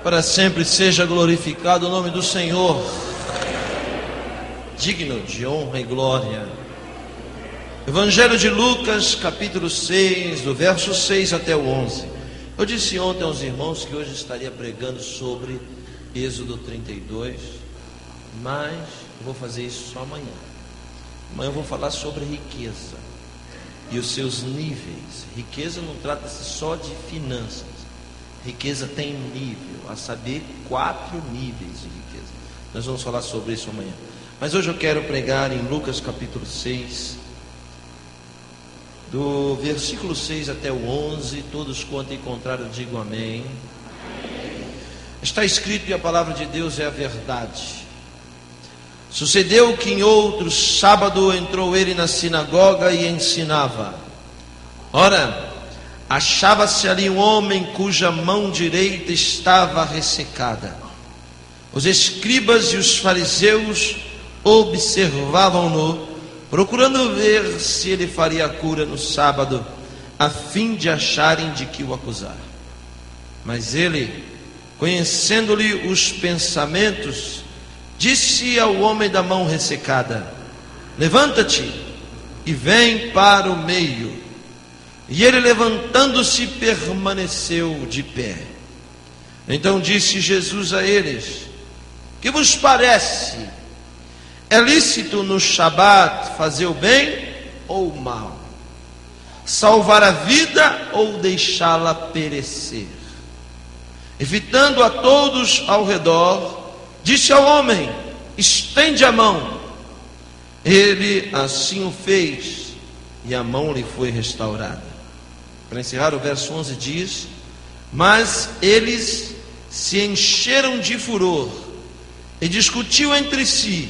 Para sempre seja glorificado o nome do Senhor, digno de honra e glória. Evangelho de Lucas, capítulo 6, do verso 6 até o 11. Eu disse ontem aos irmãos que hoje estaria pregando sobre Êxodo 32, mas eu vou fazer isso só amanhã. Amanhã eu vou falar sobre riqueza e os seus níveis. Riqueza não trata-se só de finanças. Riqueza tem nível, a saber, 4 níveis de riqueza. Nós vamos falar sobre isso amanhã. Mas hoje eu quero pregar em Lucas capítulo 6, do versículo 6 até o 11. Todos quanto encontraram digam amém. Está escrito, e a palavra de Deus é a verdade. Sucedeu que em outro sábado entrou ele na sinagoga e ensinava. Ora, achava-se ali um homem cuja mão direita estava ressecada. Os escribas e os fariseus observavam-no, procurando ver se ele faria a cura no sábado, a fim de acharem de que o acusar. Mas ele, conhecendo-lhe os pensamentos, disse ao homem da mão ressecada: levanta-te e vem para o meio. E ele, levantando-se, permaneceu de pé. Então disse Jesus a eles: que vos parece? É lícito no Shabat fazer o bem ou o mal? Salvar a vida ou deixá-la perecer? Evitando a todos ao redor, disse ao homem: estende a mão. Ele assim o fez, e a mão lhe foi restaurada. Para encerrar, o verso 11 diz: mas eles se encheram de furor e discutiam entre si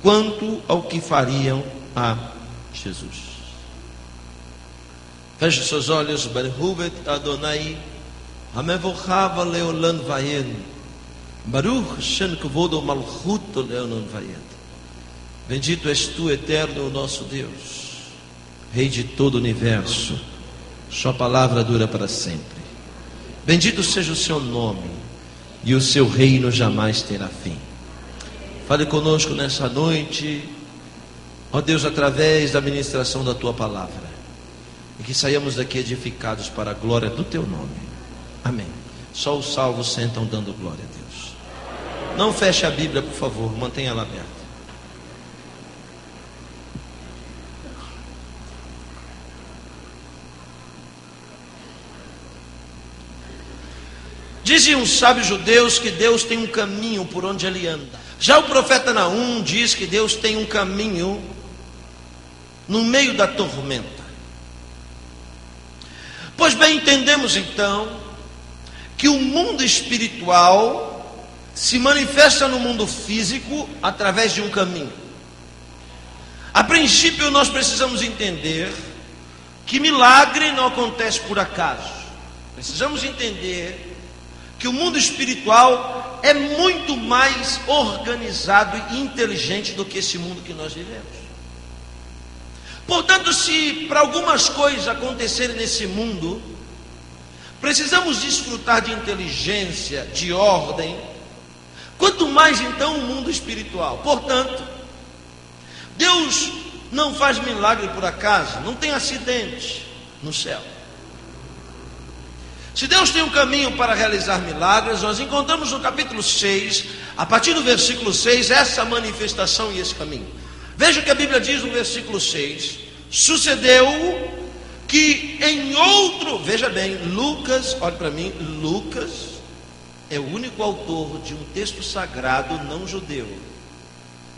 quanto ao que fariam a Jesus. Feche seus olhos. Baruch Adonai Hamevochava Leolan Vayen Baruch Shen Kvodo Malchut Leolan Vayen. Bendito és tu, eterno nosso Deus, Rei de todo o universo. Sua palavra dura para sempre. Bendito seja o seu nome, e o seu reino jamais terá fim. Fale conosco nessa noite, ó Deus, através da ministração da tua palavra, e que saiamos daqui edificados para a glória do teu nome. Amém. Só os salvos sentam dando glória a Deus. Não feche a Bíblia, por favor, mantenha ela aberta. Diziam os sábios judeus que Deus tem um caminho por onde ele anda. Já o profeta Naum diz que Deus tem um caminho no meio da tormenta. Pois bem, entendemos então que o mundo espiritual se manifesta no mundo físico através de um caminho. A princípio, nós precisamos entender que milagre não acontece por acaso. Precisamos entender que o mundo espiritual é muito mais organizado e inteligente do que esse mundo que nós vivemos. Portanto, se para algumas coisas acontecerem nesse mundo, precisamos desfrutar de inteligência, de ordem, quanto mais então o mundo espiritual. Portanto, Deus não faz milagre por acaso, não tem acidente no céu. Se Deus tem um caminho para realizar milagres, nós encontramos no capítulo 6, a partir do versículo 6, essa manifestação e esse caminho. Veja o que a Bíblia diz no versículo 6. Sucedeu que em outro, veja bem, Lucas, olhe para mim, Lucas é o único autor de um texto sagrado não judeu.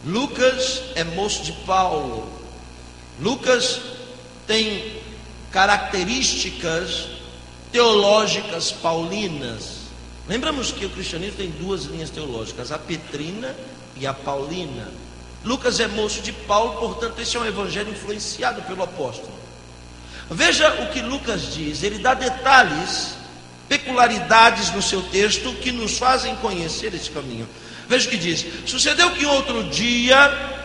Lucas é moço de Paulo. Lucas tem características teológicas paulinas. Lembramos que o cristianismo tem 2 linhas teológicas, a petrina e a paulina. Lucas é moço de Paulo, portanto esse é um evangelho influenciado pelo apóstolo. Veja o que Lucas diz, ele dá detalhes, peculiaridades no seu texto que nos fazem conhecer esse caminho. Veja o que diz: sucedeu que outro dia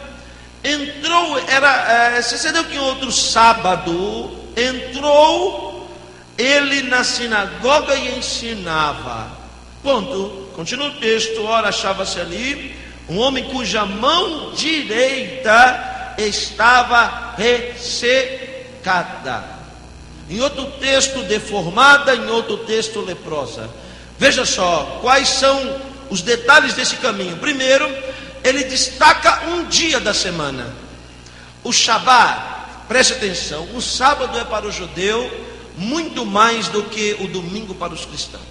sucedeu que em outro sábado entrou ele na sinagoga e ensinava. ponto, continua o texto, ora achava-se ali um homem cuja mão direita estava ressecada. Em outro texto, deformada, em outro texto, leprosa. Veja só, quais são os detalhes desse caminho. Primeiro, ele destaca um dia da semana. O Shabat, preste atenção, o sábado é para o judeu muito mais do que o domingo para os cristãos.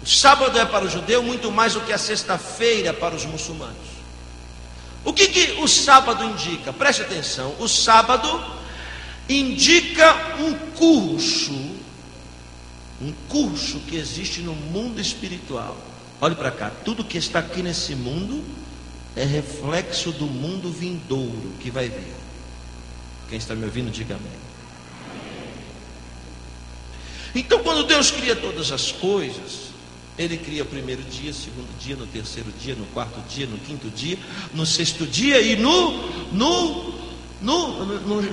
O sábado é para o judeu muito mais do que a sexta-feira para os muçulmanos. O que o sábado indica? Preste atenção, o sábado indica um curso que existe no mundo espiritual. Olhe para cá, tudo que está aqui nesse mundo é reflexo do mundo vindouro que vai vir. Quem está me ouvindo, diga amém. Então, quando Deus cria todas as coisas, Ele cria o primeiro dia, segundo dia, no terceiro dia, no quarto dia, no quinto dia, no sexto dia e não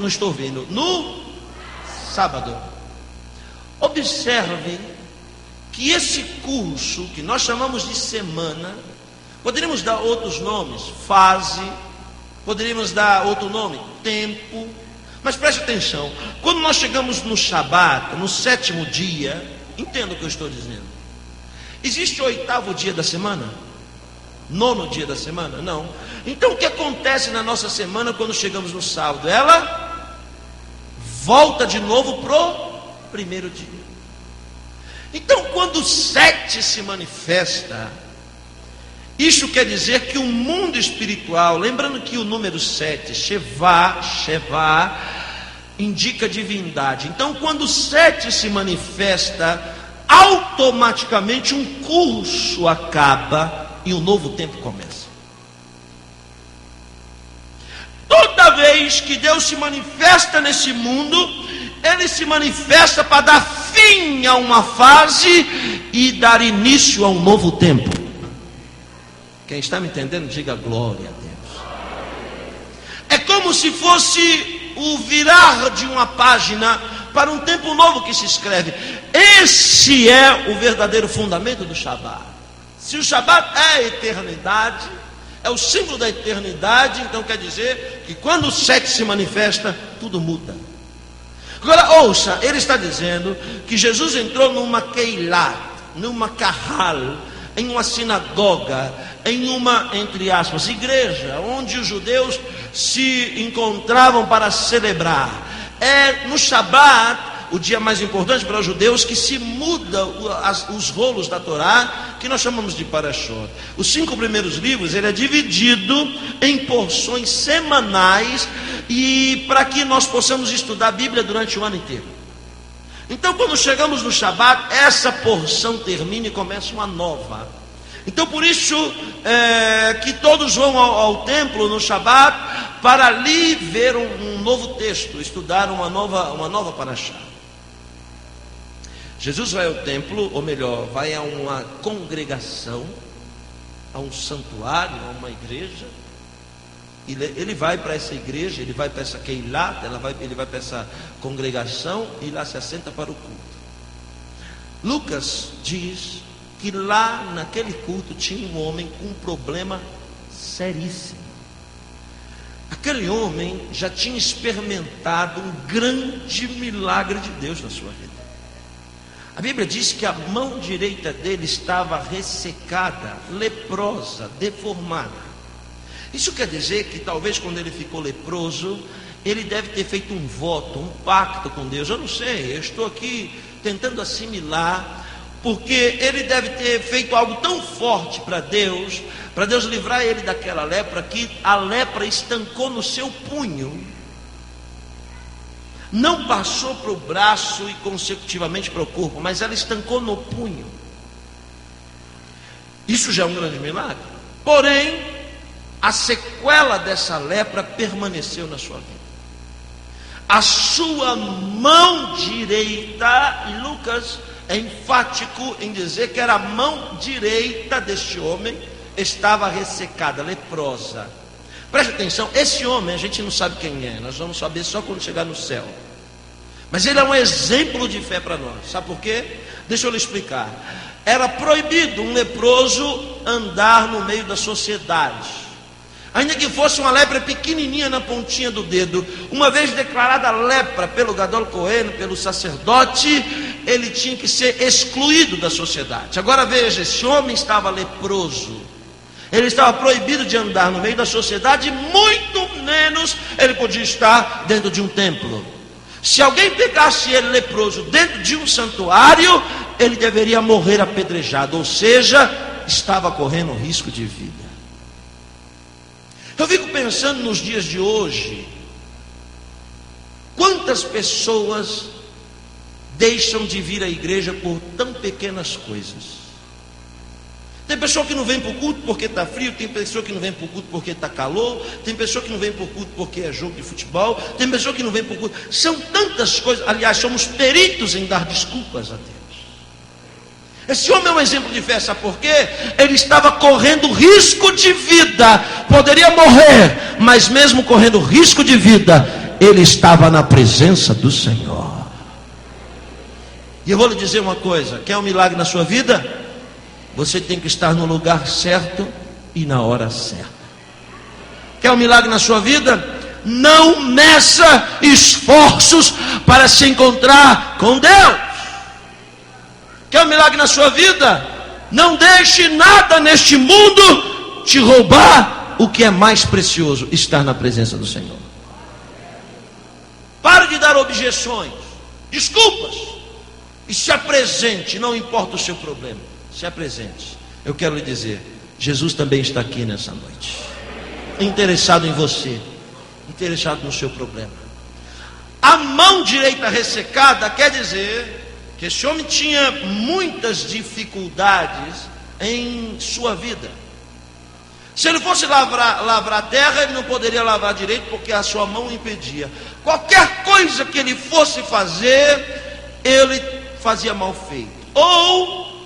estou vendo, no sábado. Observe que esse curso, que nós chamamos de semana, poderíamos dar outros nomes, fase, poderíamos dar outro nome, tempo, mas preste atenção, quando nós chegamos no Shabat, no sétimo dia, entenda o que eu estou dizendo. Existe o oitavo dia da semana? Nono dia da semana? Não. Então o que acontece na nossa semana quando chegamos no sábado? Ela volta de novo pro primeiro dia. Então quando o 7 se manifesta, isso quer dizer que o mundo espiritual, lembrando que o número 7, Shevá, indica divindade. Então quando o 7 se manifesta, automaticamente um curso acaba e um novo tempo começa. Toda vez que Deus se manifesta nesse mundo, Ele se manifesta para dar fim a uma fase e dar início a um novo tempo. Quem está me entendendo, diga glória a Deus. É como se fosse o virar de uma página para um tempo novo que se escreve. Esse é o verdadeiro fundamento do Shabat. Se o Shabat é a eternidade, é o símbolo da eternidade, então quer dizer que quando o 7 se manifesta, tudo muda. Agora ouça, ele está dizendo que Jesus entrou numa keilah, numa kahal, em uma sinagoga, em uma, entre aspas, igreja, onde os judeus se encontravam para celebrar. É no Shabat, o dia mais importante para os judeus, que se muda os rolos da Torá, que nós chamamos de Parashot. Os 5 primeiros livros, ele é dividido em porções semanais, e para que nós possamos estudar a Bíblia durante o ano inteiro. Então quando chegamos no Shabat, essa porção termina e começa uma nova. Então por isso que todos vão ao templo no Shabat, para ali ver um novo texto, estudar uma nova paraxá. Jesus vai ao templo, ou melhor, vai a uma congregação, a um santuário, a uma igreja. Ele vai para essa igreja, ele vai para essa keilah, ele vai para essa congregação e lá se assenta para o culto. Lucas diz que lá naquele culto tinha um homem com um problema seríssimo. Aquele homem já tinha experimentado um grande milagre de Deus na sua vida. A Bíblia diz que a mão direita dele estava ressecada, leprosa, deformada. Isso quer dizer que talvez quando ele ficou leproso, ele deve ter feito um voto, um pacto com Deus. Eu não sei, eu estou aqui tentando assimilar, porque ele deve ter feito algo tão forte para Deus livrar ele daquela lepra, que a lepra estancou no seu punho. Não passou para o braço e consecutivamente para o corpo, mas ela estancou no punho. Isso já é um grande milagre. Porém, a sequela dessa lepra permaneceu na sua vida. A sua mão direita, e Lucas é enfático em dizer que era a mão direita deste homem, estava ressecada, leprosa. Preste atenção, esse homem a gente não sabe quem é, nós vamos saber só quando chegar no céu. Mas ele é um exemplo de fé para nós. Sabe por quê? Deixa eu lhe explicar. era proibido um leproso andar no meio da sociedade, ainda que fosse uma lepra pequenininha na pontinha do dedo. Uma vez declarada lepra pelo Gadol Cohen, pelo sacerdote, ele tinha que ser excluído da sociedade. Agora veja, esse homem estava leproso, ele estava proibido de andar no meio da sociedade, muito menos ele podia estar dentro de um templo. Se alguém pegasse ele leproso dentro de um santuário, ele deveria morrer apedrejado, ou seja, estava correndo risco de vida. Eu fico pensando nos dias de hoje, quantas pessoas deixam de vir à igreja por tão pequenas coisas. Tem pessoa que não vem para o culto porque está frio, tem pessoa que não vem para o culto porque está calor, tem pessoa que não vem para o culto porque é jogo de futebol, tem pessoa que não vem para o culto. São tantas coisas. Aliás, somos peritos em dar desculpas a Deus. Esse homem é um exemplo de fé, sabe por quê? Ele estava correndo risco de vida, poderia morrer, mas mesmo correndo risco de vida, ele estava na presença do Senhor. E eu vou lhe dizer uma coisa: quer um milagre na sua vida? Você tem que estar no lugar certo e na hora certa. Quer um milagre na sua vida? Não meça esforços para se encontrar com Deus. Quer um milagre na sua vida? Não deixe nada neste mundo te roubar o que é mais precioso: estar na presença do Senhor. Pare de dar objeções, desculpas, e se apresente, não importa o seu problema. Se apresente. Eu quero lhe dizer, Jesus também está aqui nessa noite, interessado em você, interessado no seu problema. A mão direita ressecada quer dizer que esse homem tinha muitas dificuldades em sua vida. Se ele fosse lavrar a terra, ele não poderia lavrar direito porque a sua mão impedia. Qualquer coisa que ele fosse fazer, ele fazia mal feito.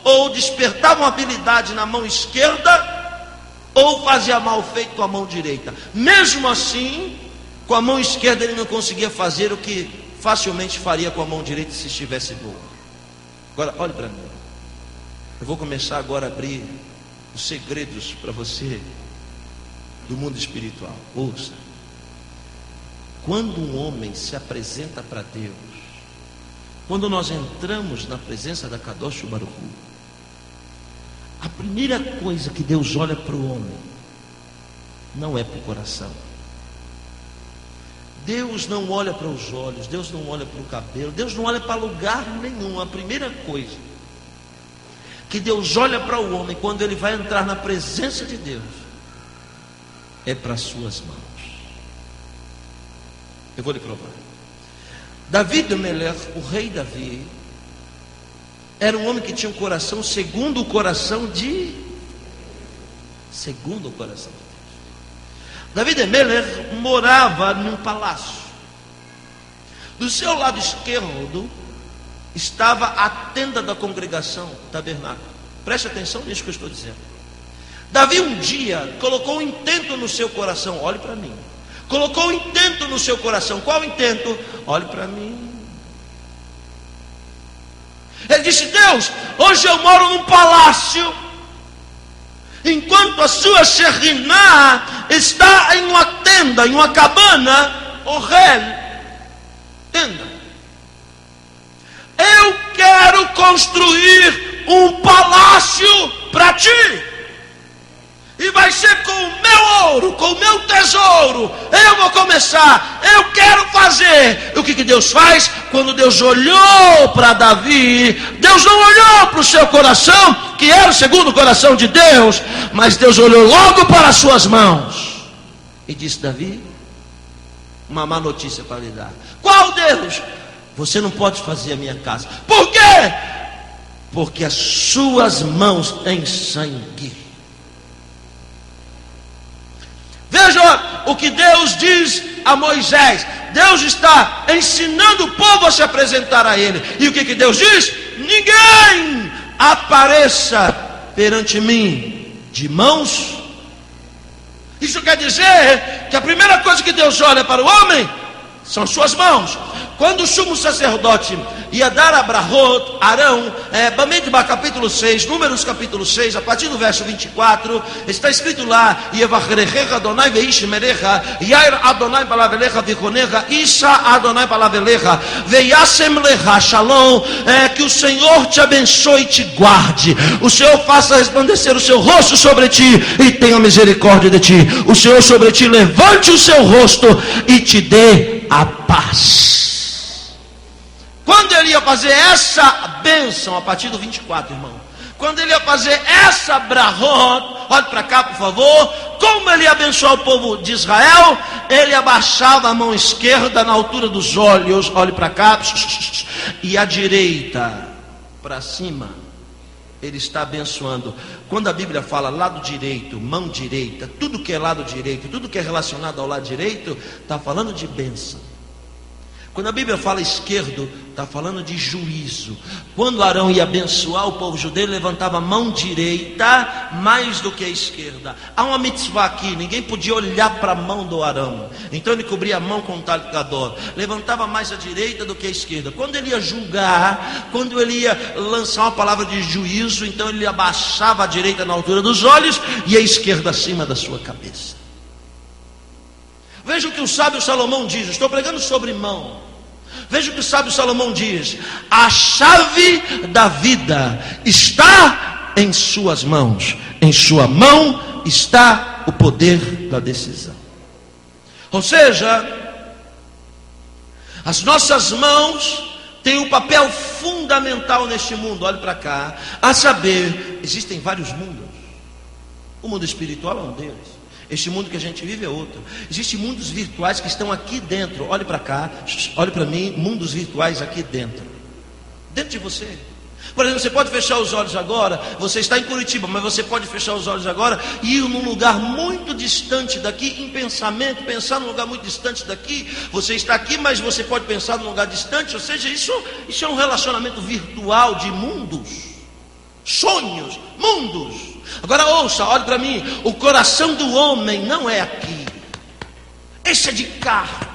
Ou despertava uma habilidade na mão esquerda, ou fazia mal feito com a mão direita. Mesmo assim, com a mão esquerda ele não conseguia fazer o que facilmente faria com a mão direita se estivesse boa. Agora, olhe para mim. Eu vou começar agora a abrir os segredos para você do mundo espiritual. Ouça. Quando um homem se apresenta para Deus, quando nós entramos na presença da Kadosh Baruch Hu, a primeira coisa que Deus olha para o homem não é para o coração. Deus não olha para os olhos, Deus não olha para o cabelo, Deus não olha para lugar nenhum. A primeira coisa que Deus olha para o homem quando ele vai entrar na presença de Deus é para as suas mãos. Eu vou lhe provar. Davi de Melech, o rei Davi, era um homem que tinha um coração segundo o coração de Deus. Davi de Melech morava num palácio. Do seu lado esquerdo estava a tenda da congregação, o tabernáculo. Preste atenção nisso que eu estou dizendo. Davi um dia colocou um intento no seu coração. Olhe para mim. Colocou um intento no seu coração. Qual intento? Olhe para mim. Ele disse: Deus, hoje eu moro num palácio, enquanto a sua Shekhinah está em uma tenda, em uma cabana, Ohel, tenda. Eu quero construir um palácio para ti, e vai ser com o meu ouro, com o meu tesouro. Eu vou começar, eu quero fazer. O que Deus faz? Quando Deus olhou para Davi, Deus não olhou para o seu coração, que era segundo o coração de Deus, mas Deus olhou logo para as suas mãos e disse: Davi, uma má notícia para lhe dar. Qual Deus? Você não pode fazer a minha casa. Por quê? Porque as suas mãos têm sangue. Veja o que Deus diz a Moisés. Deus está ensinando o povo a se apresentar a Ele. E o que Deus diz? Ninguém apareça perante mim de mãos. Isso quer dizer que a primeira coisa que Deus olha para o homem são as suas mãos. quando o sumo sacerdote ia dar a Brahot, Arão, Bamidbar capítulo 6, Números capítulo 6, a partir do verso 24, está escrito lá: Yevachrechecha Adonai veishmerecha, Yair Adonai palavelecha vichonecha, Isha Adonai palavelecha, Veyasem lecha shalom, que o Senhor te abençoe e te guarde, o Senhor faça resplandecer o seu rosto sobre ti e tenha misericórdia de ti, o Senhor sobre ti levante o seu rosto e te dê a paz. Quando ele ia fazer essa bênção, a partir do 24, irmão, quando ele ia fazer essa brahot, olhe para cá por favor, como ele ia abençoar o povo de Israel, ele abaixava a mão esquerda na altura dos olhos, olhe para cá, e a direita para cima, ele está abençoando. Quando a Bíblia fala lado direito, mão direita, tudo que é lado direito, tudo que é relacionado ao lado direito, está falando de bênção. Quando a Bíblia fala esquerdo, está falando de juízo. Quando Arão ia abençoar o povo judeu, ele levantava a mão direita mais do que a esquerda. Há uma mitzvah aqui, ninguém podia olhar para a mão do Arão, então ele cobria a mão com um talicador, levantava mais a direita do que a esquerda. Quando ele ia julgar, quando ele ia lançar uma palavra de juízo, então ele abaixava a direita na altura dos olhos e a esquerda acima da sua cabeça. Veja o que o sábio Salomão diz, estou pregando sobre mão. Veja o que o sábio Salomão diz: a chave da vida está em suas mãos, em sua mão está o poder da decisão. Ou seja, as nossas mãos têm um papel fundamental neste mundo. Olhe para cá, a saber, existem vários mundos. O mundo espiritual é um deles. Este mundo que a gente vive é outro. Existem mundos virtuais que estão aqui dentro. Olhe para cá, olhe para mim. Mundos virtuais aqui dentro. Dentro de você. Por exemplo, você pode fechar os olhos agora. Você está em Curitiba, mas você pode fechar os olhos agora e ir num lugar muito distante daqui, em pensamento, pensar num lugar muito distante daqui. Você está aqui, mas você pode pensar num lugar distante. Ou seja, isso é um relacionamento virtual de mundos, sonhos, mundos. Agora ouça, olhe para mim, o coração do homem não é aqui, esse é de carne.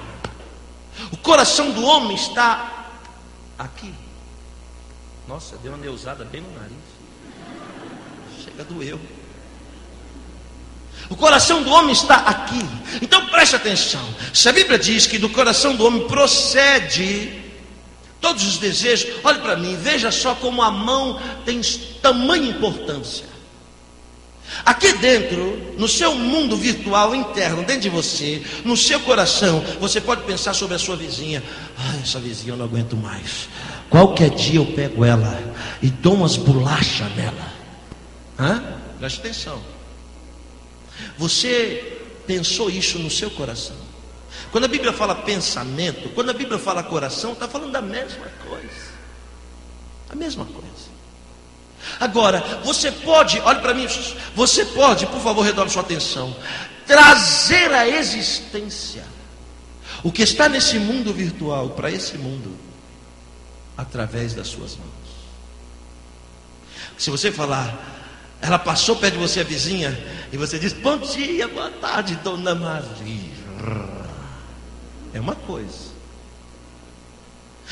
O coração do homem está aqui. Nossa, deu uma neusada bem no nariz, chega doeu. O coração do homem está aqui. Então preste atenção, se a Bíblia diz que do coração do homem procede todos os desejos, olhe para mim, veja só como a mão tem tamanha importância. Aqui dentro, no seu mundo virtual interno, dentro de você, no seu coração, você pode pensar sobre a sua vizinha. Essa vizinha eu não aguento mais. Qualquer dia eu pego ela e dou umas bolachas nela. Preste atenção. Você pensou isso no seu coração? Quando a Bíblia fala pensamento, quando a Bíblia fala coração, está falando da mesma coisa. A mesma coisa. Agora, você pode, olhe para mim, você pode, por favor, redobre sua atenção, trazer à existência o que está nesse mundo virtual para esse mundo através das suas mãos. Se você falar, ela passou perto de você, a vizinha, e você diz: bom dia, boa tarde, dona Maria. É uma coisa.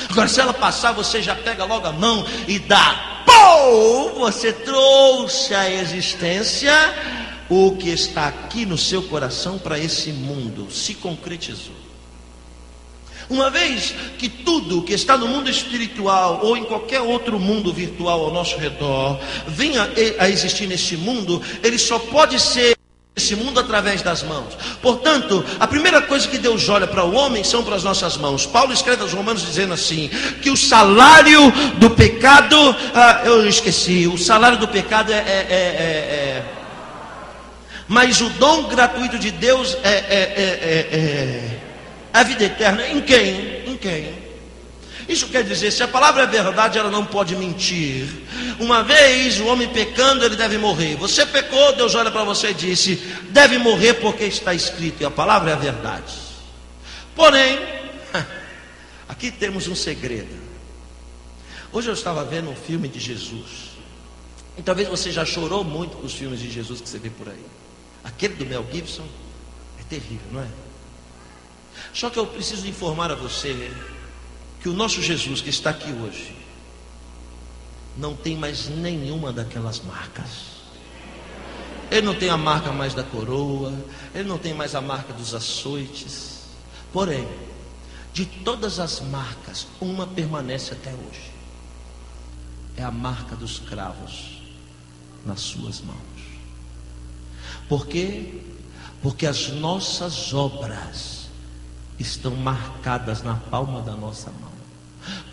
Agora, se ela passar, você já pega logo a mão e dá. Pô, você trouxe à existência o que está aqui no seu coração para esse mundo. Se concretizou. Uma vez que tudo que está no mundo espiritual ou em qualquer outro mundo virtual ao nosso redor venha a existir neste mundo, ele só pode ser esse mundo através das mãos. Portanto, a primeira coisa que Deus olha para o homem são para as nossas mãos. Paulo escreve aos Romanos dizendo assim, que o salário do pecado, eu esqueci, o salário do pecado mas o dom gratuito de Deus é a vida eterna. Em quem? Em quem? Isso quer dizer, se a palavra é verdade, ela não pode mentir. Uma vez o homem pecando, ele deve morrer. Você pecou, Deus olha para você e disse: deve morrer porque está escrito, e a palavra é a verdade. Porém, aqui temos um segredo. Hoje eu estava vendo um filme de Jesus, e talvez você já chorou muito com os filmes de Jesus que você vê por aí. Aquele do Mel Gibson é terrível, não é? Só que eu preciso informar a você que o nosso Jesus que está aqui hoje não tem mais nenhuma daquelas marcas. Ele não tem a marca mais da coroa, ele não tem mais a marca dos açoites. Porém, de todas as marcas, uma permanece até hoje. É a marca dos cravos nas suas mãos. Por quê? Porque as nossas obras estão marcadas na palma da nossa mão.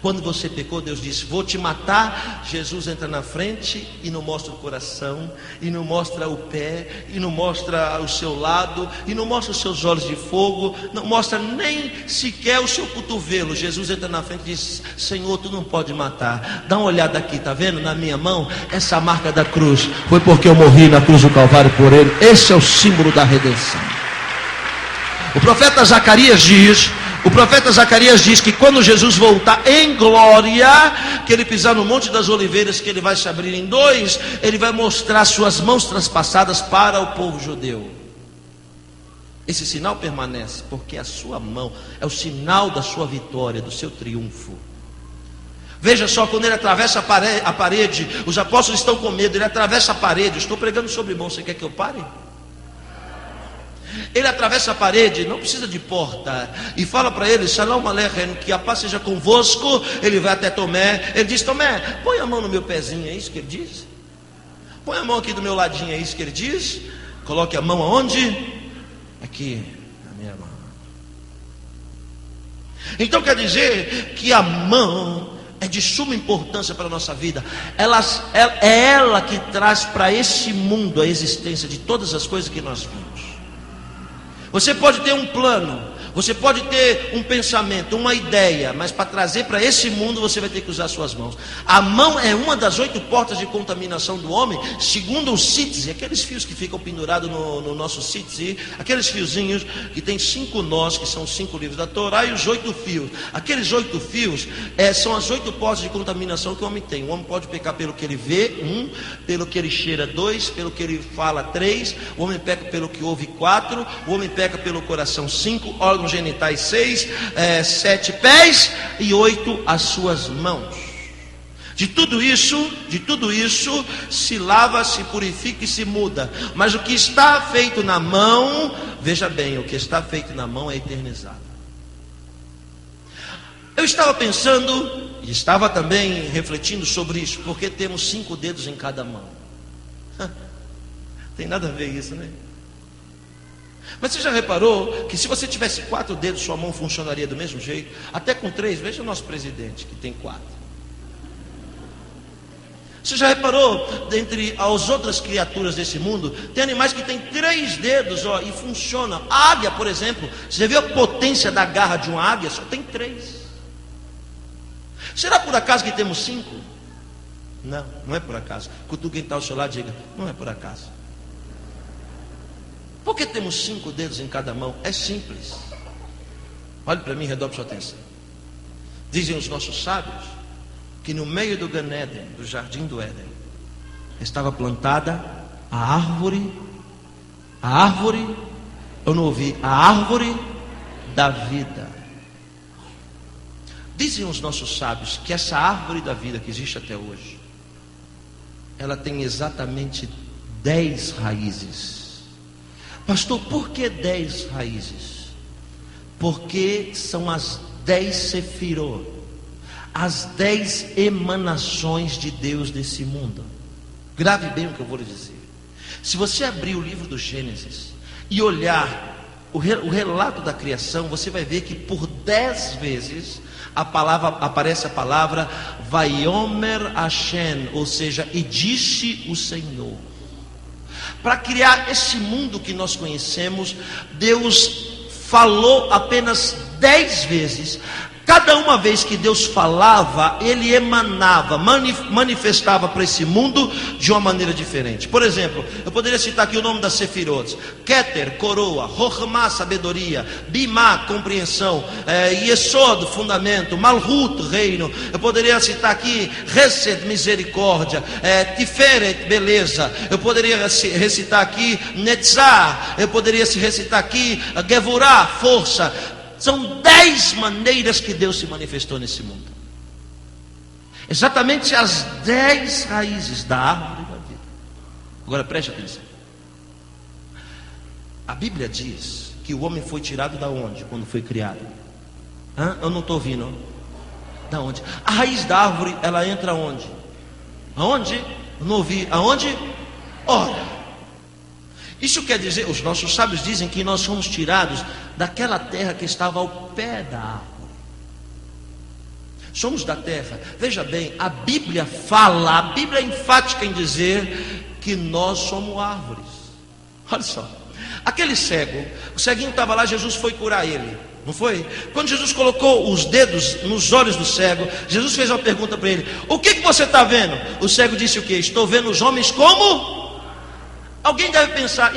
Quando você pecou, Deus disse: vou te matar. Jesus entra na frente e não mostra o coração, e não mostra o pé, e não mostra o seu lado, e não mostra os seus olhos de fogo, não mostra nem sequer o seu cotovelo. Jesus entra na frente e diz: Senhor, tu não pode matar. Dá uma olhada aqui, está vendo na minha mão? Essa marca da cruz foi porque eu morri na cruz do Calvário por ele. Esse é o símbolo da redenção. O profeta Zacarias diz que quando Jesus voltar em glória, que ele pisar no Monte das Oliveiras, que ele vai se abrir em dois, ele vai mostrar suas mãos traspassadas para o povo judeu. Esse sinal permanece, porque a sua mão é o sinal da sua vitória, do seu triunfo. Veja só, quando ele atravessa a parede, os apóstolos estão com medo, ele atravessa a parede. Eu estou pregando sobre mão, você quer que eu pare? Ele atravessa a parede, não precisa de porta, e fala para ele: Shalom Aleichem, que a paz seja convosco. Ele vai até Tomé, ele diz: Tomé, põe a mão no meu pezinho, é isso que ele diz? Põe a mão aqui do meu ladinho, é isso que ele diz? Coloque a mão aonde? Aqui, na minha mão. Então quer dizer que a mão é de suma importância para a nossa vida. É ela que traz para esse mundo a existência de todas as coisas que nós vimos. Você pode ter um plano, você pode ter um pensamento, uma ideia, mas para trazer para esse mundo você vai ter que usar suas mãos. A mão é uma das 8 portas de contaminação do homem, segundo o CITES, aqueles fios que ficam pendurados no nosso CITES, aqueles fiozinhos que tem 5 nós, que são 5 livros da Torá, e os 8 fios. Aqueles 8 fios são as 8 portas de contaminação que o homem tem. O homem pode pecar pelo que ele vê, 1, pelo que ele cheira, 2, pelo que ele fala, 3, o homem peca pelo que ouve, 4, o homem peca pelo coração, 5, órgãos genitais, 6, 7 pés e 8 as suas mãos. De tudo isso se lava, se purifica e se muda. Mas o que está feito na mão, veja bem, o que está feito na mão é eternizado. Eu estava pensando e estava também refletindo sobre isso, porque temos 5 dedos em cada mão. Tem nada a ver isso, né? Mas você já reparou que se você tivesse 4 dedos, sua mão funcionaria do mesmo jeito? Até com 3, veja o nosso presidente que tem 4. Você já reparou, dentre as outras criaturas desse mundo, tem animais que têm 3 dedos, e funcionam. A águia, por exemplo, você viu a potência da garra de uma águia? Só tem 3. Será por acaso que temos 5? Não, não é por acaso. Cutuque quem está ao seu lado e diga: não é por acaso. Por que temos 5 dedos em cada mão? É simples. Olhe para mim e redobre sua atenção. Dizem os nossos sábios que no meio do Gan Eden, do jardim do Éden, estava plantada a árvore, eu não ouvi, a árvore da vida. Dizem os nossos sábios que essa árvore da vida que existe até hoje, ela tem exatamente 10 raízes. Pastor, por que 10 raízes? Porque são as 10 sefirot, as 10 emanações de Deus desse mundo. Grave bem o que eu vou lhe dizer. Se você abrir o livro do Gênesis e olhar o relato da criação, você vai ver que por 10 vezes aparece a palavra Vayomer Hashem, ou seja, e disse o Senhor. Para criar esse mundo que nós conhecemos, Deus falou apenas 10 vezes. Cada uma vez que Deus falava, Ele emanava, manifestava para esse mundo de uma maneira diferente. Por exemplo, eu poderia citar aqui o nome das Sefirot: Keter, coroa; Chokhmah, sabedoria; Bimah, compreensão; Yesod, fundamento; Malhut, reino. Eu poderia citar aqui Hesed, misericórdia; Tiferet, beleza. Eu poderia recitar aqui Netzar. Eu poderia recitar aqui Gevurah, força. São 10 maneiras que Deus se manifestou nesse mundo. Exatamente as 10 raízes da árvore da vida. Agora preste atenção. A Bíblia diz que o homem foi tirado da onde quando foi criado? Eu não estou ouvindo. Da onde? A raiz da árvore, ela entra onde? Aonde? Eu não ouvi. Aonde? Ora. Isso quer dizer, os nossos sábios dizem que nós somos tirados daquela terra que estava ao pé da árvore. Somos da terra. Veja bem, a Bíblia fala, a Bíblia é enfática em dizer que nós somos árvores. Olha só, aquele cego, o ceguinho estava lá, Jesus foi curar ele, não foi? Quando Jesus colocou os dedos nos olhos do cego, Jesus fez uma pergunta para ele: o que você está vendo? O cego disse o quê? Estou vendo os homens como... Alguém deve pensar: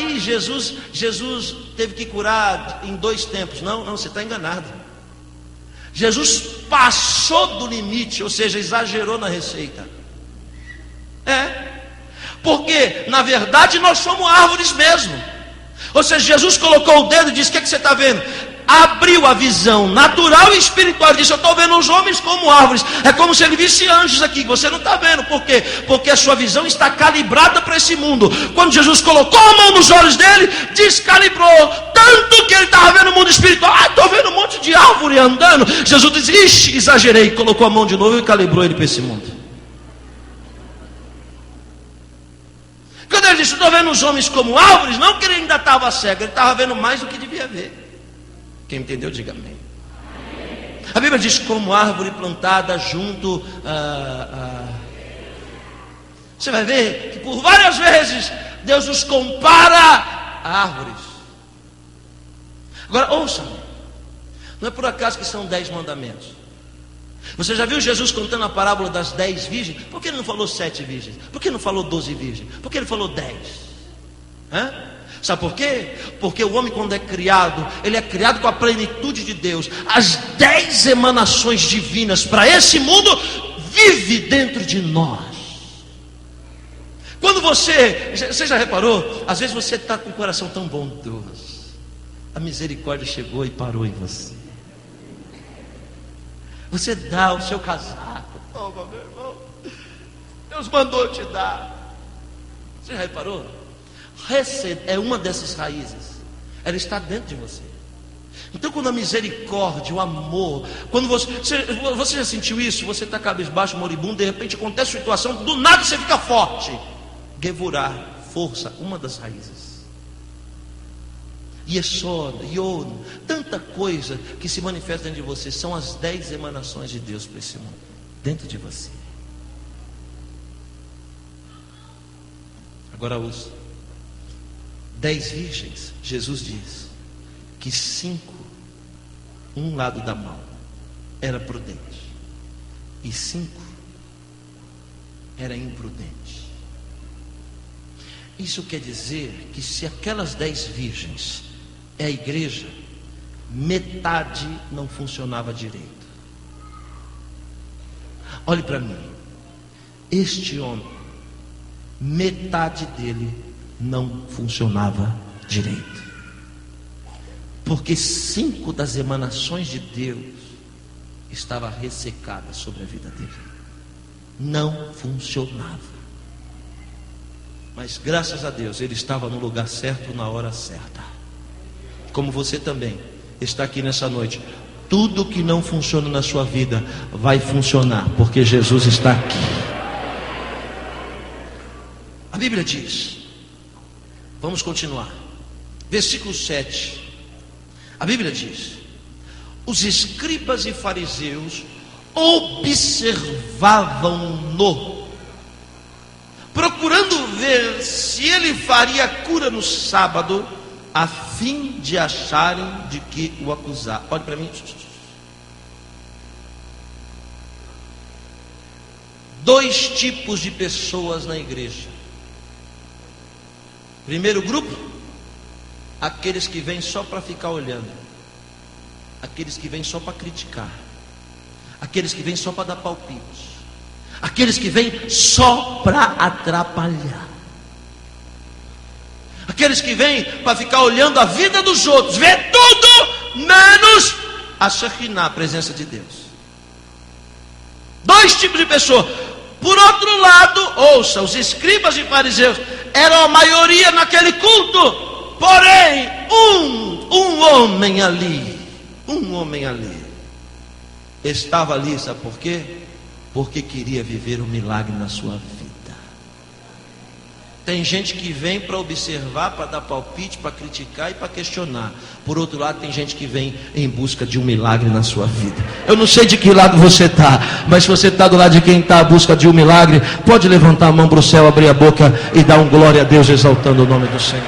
Jesus teve que curar em 2 tempos. Não, você está enganado. Jesus passou do limite, ou seja, exagerou na receita. Porque na verdade nós somos árvores mesmo. Ou seja, Jesus colocou o dedo e disse: o que você está vendo? Abriu a visão natural e espiritual. Ele disse: eu estou vendo os homens como árvores. É como se ele visse anjos aqui. Você não está vendo. Por quê? Porque a sua visão está calibrada para esse mundo. Quando Jesus colocou a mão nos olhos dele, descalibrou. Tanto que ele estava vendo o mundo espiritual. Estou vendo um monte de árvore andando. Jesus disse: ixi, exagerei. Colocou a mão de novo e calibrou ele para esse mundo. Quando ele disse: estou vendo os homens como árvores, não que ele ainda estava cego, ele estava vendo mais do que devia ver. Quem entendeu, diga amém. A Bíblia diz: como árvore plantada junto Você vai ver que por várias vezes Deus nos compara a árvores. Agora ouça-me, não é por acaso que são 10 mandamentos. Você já viu Jesus contando a parábola das 10 virgens? Por que ele não falou 7 virgens? Por que ele não falou 12 virgens? Por que ele falou 10? Sabe por quê? Porque o homem, quando é criado, ele é criado com a plenitude de Deus. As 10 emanações divinas para esse mundo vive dentro de nós. Quando você já reparou? Às vezes você está com o coração tão bondoso, a misericórdia chegou e parou em você. Você dá o seu casaco. Toma, meu irmão, Deus mandou te dar. Você já reparou? É uma dessas raízes. Ela está dentro de você. Então, quando a misericórdia, o amor, quando você já sentiu isso? Você está cabisbaixo, moribundo, de repente acontece uma situação, do nada você fica forte. Gevurar, força, uma das raízes. Yesod, Yod, tanta coisa que se manifesta dentro de você. São as 10 emanações de Deus para esse mundo, dentro de você. Agora ouça. 10 virgens, Jesus diz que 5, um lado da mão, era prudente, e 5 era imprudente. Isso quer dizer que se aquelas 10 virgens é a igreja, metade não funcionava direito. Olhe para mim, este homem, metade dele não funcionava direito, porque 5 das emanações de Deus estava ressecada sobre a vida dele, não funcionava. Mas graças a Deus ele estava no lugar certo, na hora certa. Como você também está aqui nessa noite. Tudo que não funciona na sua vida vai funcionar, porque Jesus está aqui. A Bíblia diz, vamos continuar, versículo 7. A Bíblia diz: os escribas e fariseus observavam-no, procurando ver se ele faria cura no sábado, a fim de acharem de que o acusar. Olhe para mim. 2 tipos de pessoas na igreja. Primeiro grupo, aqueles que vêm só para ficar olhando, aqueles que vêm só para criticar, aqueles que vêm só para dar palpite, aqueles que vêm só para atrapalhar, aqueles que vêm para ficar olhando a vida dos outros, ver tudo menos a Shekinah, a presença de Deus. Dois tipos de pessoas. Por outro lado, ouça, os escribas e fariseus eram a maioria naquele culto. Porém, um homem ali estava ali, sabe por quê? Porque queria viver um milagre na sua vida. Tem gente que vem para observar, para dar palpite, para criticar e para questionar. Por outro lado, tem gente que vem em busca de um milagre na sua vida. Eu não sei de que lado você está, mas se você está do lado de quem está à busca de um milagre, pode levantar a mão para o céu, abrir a boca e dar um glória a Deus, exaltando o nome do Senhor.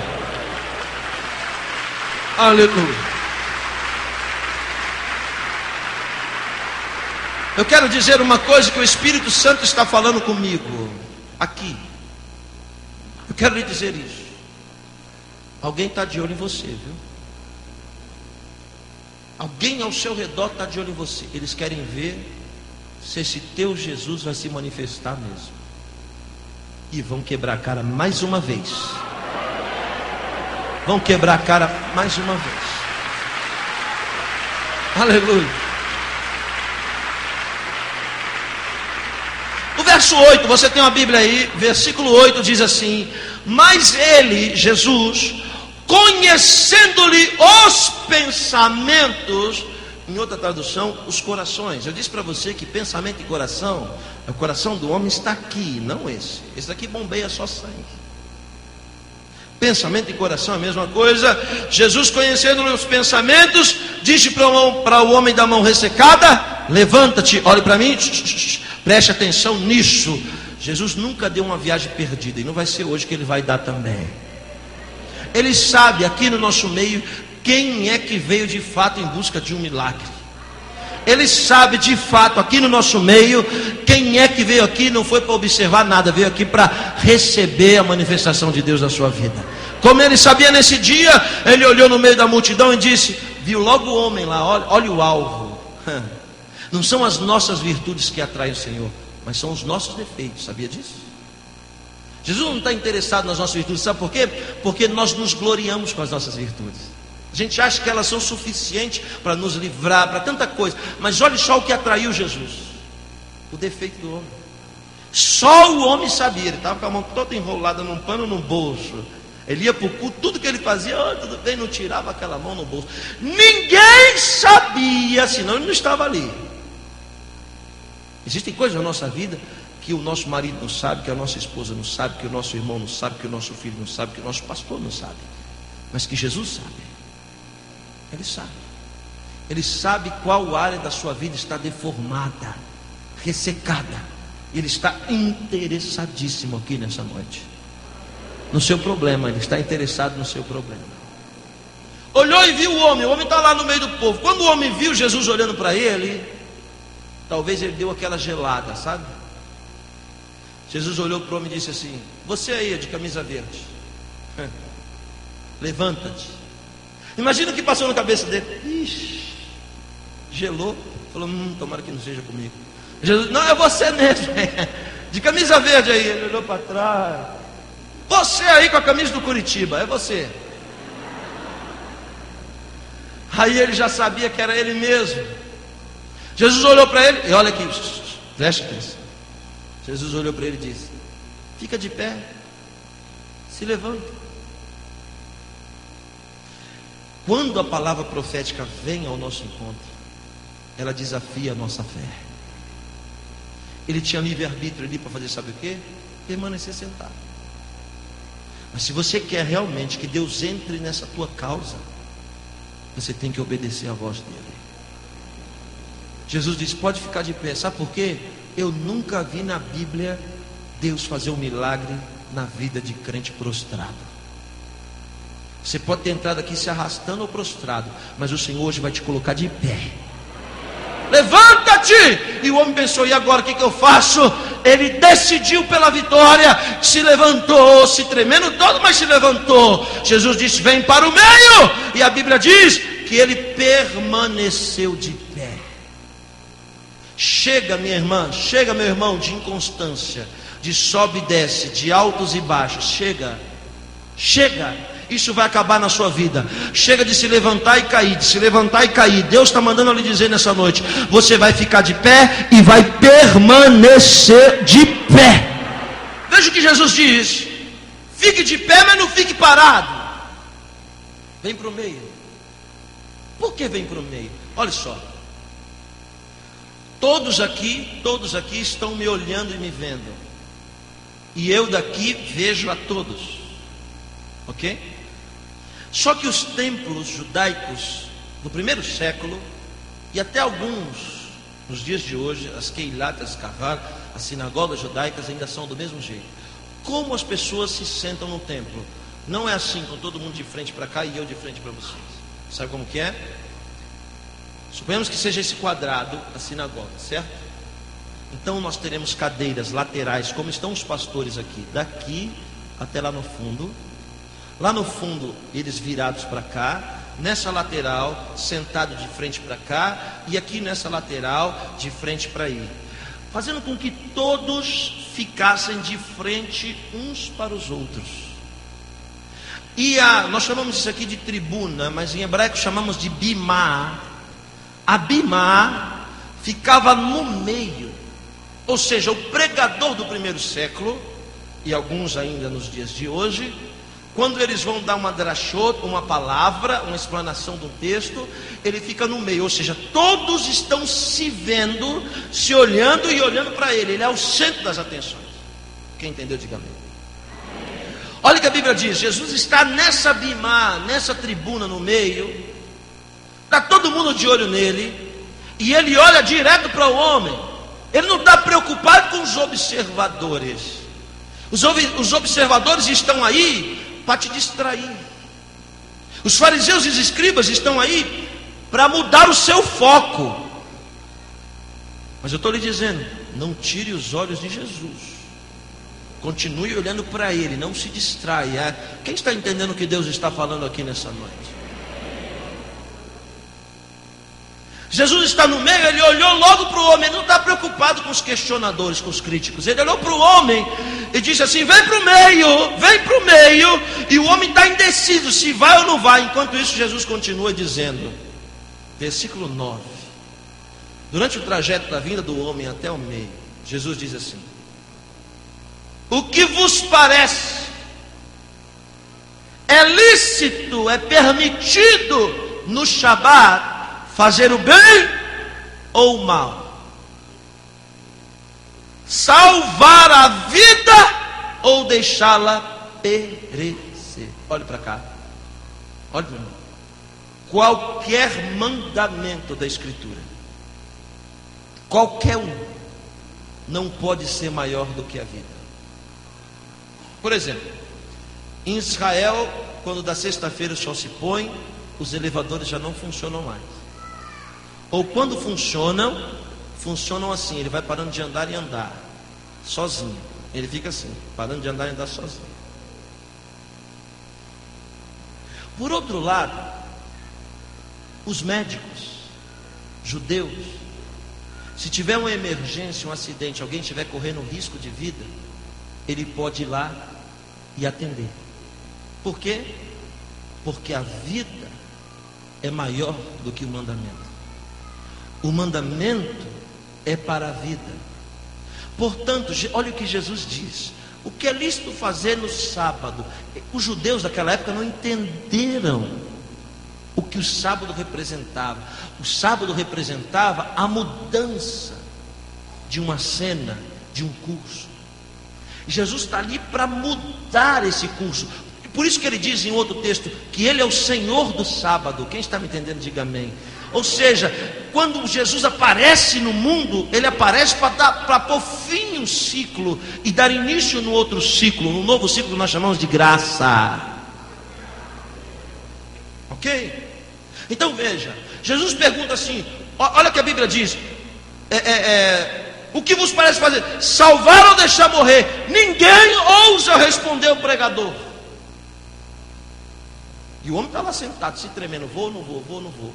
Aleluia. Eu quero dizer uma coisa que o Espírito Santo está falando comigo aqui. Eu quero lhe dizer isso. Alguém está de olho em você, viu? Alguém ao seu redor está de olho em você. Eles querem ver se esse teu Jesus vai se manifestar mesmo. E vão quebrar a cara mais uma vez. Vão quebrar a cara mais uma vez. Aleluia. O verso 8, você tem uma Bíblia aí, versículo 8 diz assim: mas ele, Jesus, conhecendo-lhe os pensamentos, em outra tradução, os corações. Eu disse para você que pensamento e coração, o coração do homem está aqui, não esse. Esse daqui bombeia só sangue. Pensamento e coração é a mesma coisa. Jesus, conhecendo-lhe os pensamentos, disse para o homem da mão ressecada: levanta-te, olhe para mim, preste atenção nisso. Jesus nunca deu uma viagem perdida, e não vai ser hoje que ele vai dar também. Ele sabe aqui no nosso meio quem é que veio de fato em busca de um milagre. Ele sabe de fato aqui no nosso meio quem é que veio aqui, não foi para observar nada, veio aqui para receber a manifestação de Deus na sua vida. Como ele sabia nesse dia, ele olhou no meio da multidão e disse, viu logo o homem lá, olha o alvo. Não são as nossas virtudes que atraem o Senhor, mas são os nossos defeitos, sabia disso? Jesus não está interessado nas nossas virtudes, sabe por quê? Porque nós nos gloriamos com as nossas virtudes. A gente acha que elas são suficientes para nos livrar, para tanta coisa. Mas olha só o que atraiu Jesus: o defeito do homem. Só o homem sabia. Ele estava com a mão toda enrolada num pano no bolso. Ele ia para o culto, tudo que ele fazia, tudo bem, não tirava aquela mão no bolso. Ninguém sabia, senão ele não estava ali. Existem coisas na nossa vida que o nosso marido não sabe, que a nossa esposa não sabe, que o nosso irmão não sabe, que o nosso filho não sabe, que o nosso pastor não sabe, mas que Jesus sabe. Ele sabe. Ele sabe qual área da sua vida está deformada, ressecada. Ele está interessadíssimo aqui nessa noite no seu problema. Ele está interessado no seu problema. Olhou e viu o homem está lá no meio do povo. Quando o homem viu Jesus olhando para ele, talvez ele deu aquela gelada, sabe? Jesus olhou para o homem e disse assim: você aí de camisa verde, levanta-te. Imagina o que passou na cabeça dele. Ixi, gelou. Falou, tomara que não seja comigo. Jesus, não, é você mesmo. De camisa verde aí. Ele olhou para trás. Você aí com a camisa do Curitiba, é você. Aí ele já sabia que era ele mesmo. Jesus olhou para ele, e olha aqui, preste atenção. Jesus olhou para ele e disse: fica de pé, se levanta. Quando a palavra profética vem ao nosso encontro, ela desafia a nossa fé. Ele tinha livre-arbítrio ali para fazer, sabe o que? Permanecer sentado. Mas se você quer realmente que Deus entre nessa tua causa, você tem que obedecer à voz dele. Jesus disse: pode ficar de pé. Sabe por quê? Eu nunca vi na Bíblia Deus fazer um milagre na vida de crente prostrado. Você pode ter entrado aqui se arrastando ou prostrado, mas o Senhor hoje vai te colocar de pé. Levanta-te! E o homem pensou: e agora o que eu faço? Ele decidiu pela vitória, se levantou, se tremendo todo, mas se levantou. Jesus disse: vem para o meio. E a Bíblia diz que ele permaneceu de pé. Chega, minha irmã, chega, meu irmão, de inconstância, de sobe e desce, de altos e baixos. Chega. Chega, isso vai acabar na sua vida. Chega de se levantar e cair, de se levantar e cair. Deus está mandando lhe dizer nessa noite: você vai ficar de pé e vai permanecer de pé. Veja o que Jesus diz: fique de pé, mas não fique parado. Vem para o meio. Por que vem para o meio? Olha só, todos aqui estão me olhando e me vendo, e eu daqui vejo a todos, ok? Só que os templos judaicos do primeiro século, e até alguns nos dias de hoje, as Keilat, as Kavar, as sinagogas judaicas ainda são do mesmo jeito. Como as pessoas se sentam no templo? Não é assim, com todo mundo de frente para cá e eu de frente para vocês. Sabe como que é? Suponhamos que seja esse quadrado a sinagoga, certo? Então nós teremos cadeiras laterais, como estão os pastores aqui, daqui até lá no fundo. Lá no fundo, eles virados para cá, nessa lateral, sentado de frente para cá, e aqui nessa lateral, de frente para aí, fazendo com que todos ficassem de frente uns para os outros. E nós chamamos isso aqui de tribuna, mas em hebraico chamamos de bimá. A bimá ficava no meio, ou seja, o pregador do primeiro século, e alguns ainda nos dias de hoje, quando eles vão dar uma drashot, uma palavra, uma explanação do texto, ele fica no meio, ou seja, todos estão se vendo, se olhando e olhando para ele. Ele é o centro das atenções. Quem entendeu, diga amém. Olha o que a Bíblia diz: Jesus está nessa bimá, nessa tribuna no meio, está todo mundo de olho nele, e ele olha direto para o homem. Ele não está preocupado com os observadores. Os observadores estão aí para te distrair. Os fariseus e os escribas estão aí para mudar o seu foco. Mas eu estou lhe dizendo: não tire os olhos de Jesus. Continue olhando para Ele, não se distraia. Quem está entendendo o que Deus está falando aqui nessa noite? Jesus está no meio, ele olhou logo para o homem. Ele não está preocupado com os questionadores, com os críticos. Ele olhou para o homem e disse assim: vem para o meio, vem para o meio. E o homem está indeciso se vai ou não vai. Enquanto isso, Jesus continua dizendo, versículo 9: durante o trajeto da vinda do homem até o meio, Jesus diz assim: o que vos parece? É lícito, é permitido no Shabat fazer o bem ou o mal? Salvar a vida ou deixá-la perecer? Olhe para cá, olhe para mim. Qualquer mandamento da Escritura, qualquer um, não pode ser maior do que a vida. Por exemplo, em Israel, quando da sexta-feira o sol se põe, os elevadores já não funcionam mais. Ou quando funcionam assim: ele vai parando de andar e andar sozinho. Ele fica assim, parando de andar e andar sozinho. Por outro lado, os médicos judeus, se tiver uma emergência, um acidente, alguém estiver correndo risco de vida, ele pode ir lá e atender. Por quê? Porque a vida é maior do que o mandamento. O mandamento é para a vida. Portanto, olha o que Jesus diz: o que é lícito fazer no sábado? Os judeus daquela época não entenderam o que o sábado representava. O sábado representava a mudança de uma cena, de um curso. Jesus está ali para mudar esse curso. Por isso que ele diz em outro texto que ele é o Senhor do sábado. Quem está me entendendo, diga amém. Ou seja, quando Jesus aparece no mundo, ele aparece para pôr fim em um ciclo e dar início no outro ciclo, no novo ciclo que nós chamamos de graça. Ok? Então veja, Jesus pergunta assim, olha o que a Bíblia diz: o que vos parece fazer? Salvar ou deixar morrer? Ninguém ousa responder o pregador. E o homem está lá sentado, se tremendo: vou ou não vou, vou ou não vou.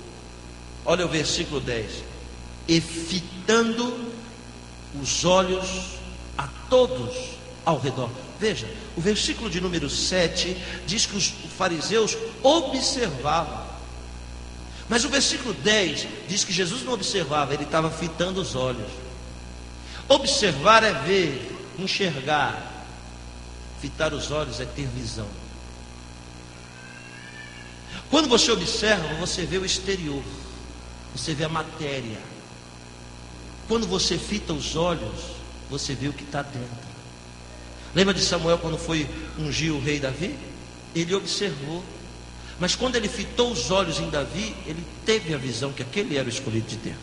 Olha o versículo 10: e fitando os olhos a todos ao redor. Veja, o versículo de número 7 diz que os fariseus observavam. Mas o versículo 10 diz que Jesus não observava, ele estava fitando os olhos. Observar é ver, enxergar. Fitar os olhos é ter visão. Quando você observa, você vê o exterior, você vê a matéria. Quando você fita os olhos, você vê o que está dentro. Lembra de Samuel quando foi ungir o rei Davi? Ele observou. Mas quando ele fitou os olhos em Davi, ele teve a visão que aquele era o escolhido de Deus.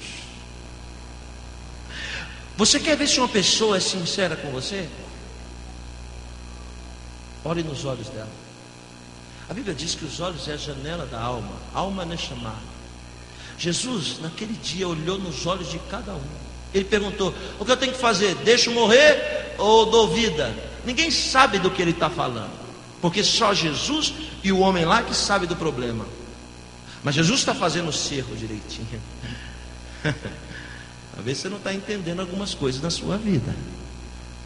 Você quer ver se uma pessoa é sincera com você? Olhe nos olhos dela. A Bíblia diz que os olhos é a janela da alma. Alma neshama. Jesus, naquele dia, olhou nos olhos de cada um. Ele perguntou: o que eu tenho que fazer? Deixo morrer ou dou vida? Ninguém sabe do que ele está falando, porque só Jesus e o homem lá que sabe do problema. Mas Jesus está fazendo o cerco direitinho. Talvez você não está entendendo algumas coisas na sua vida,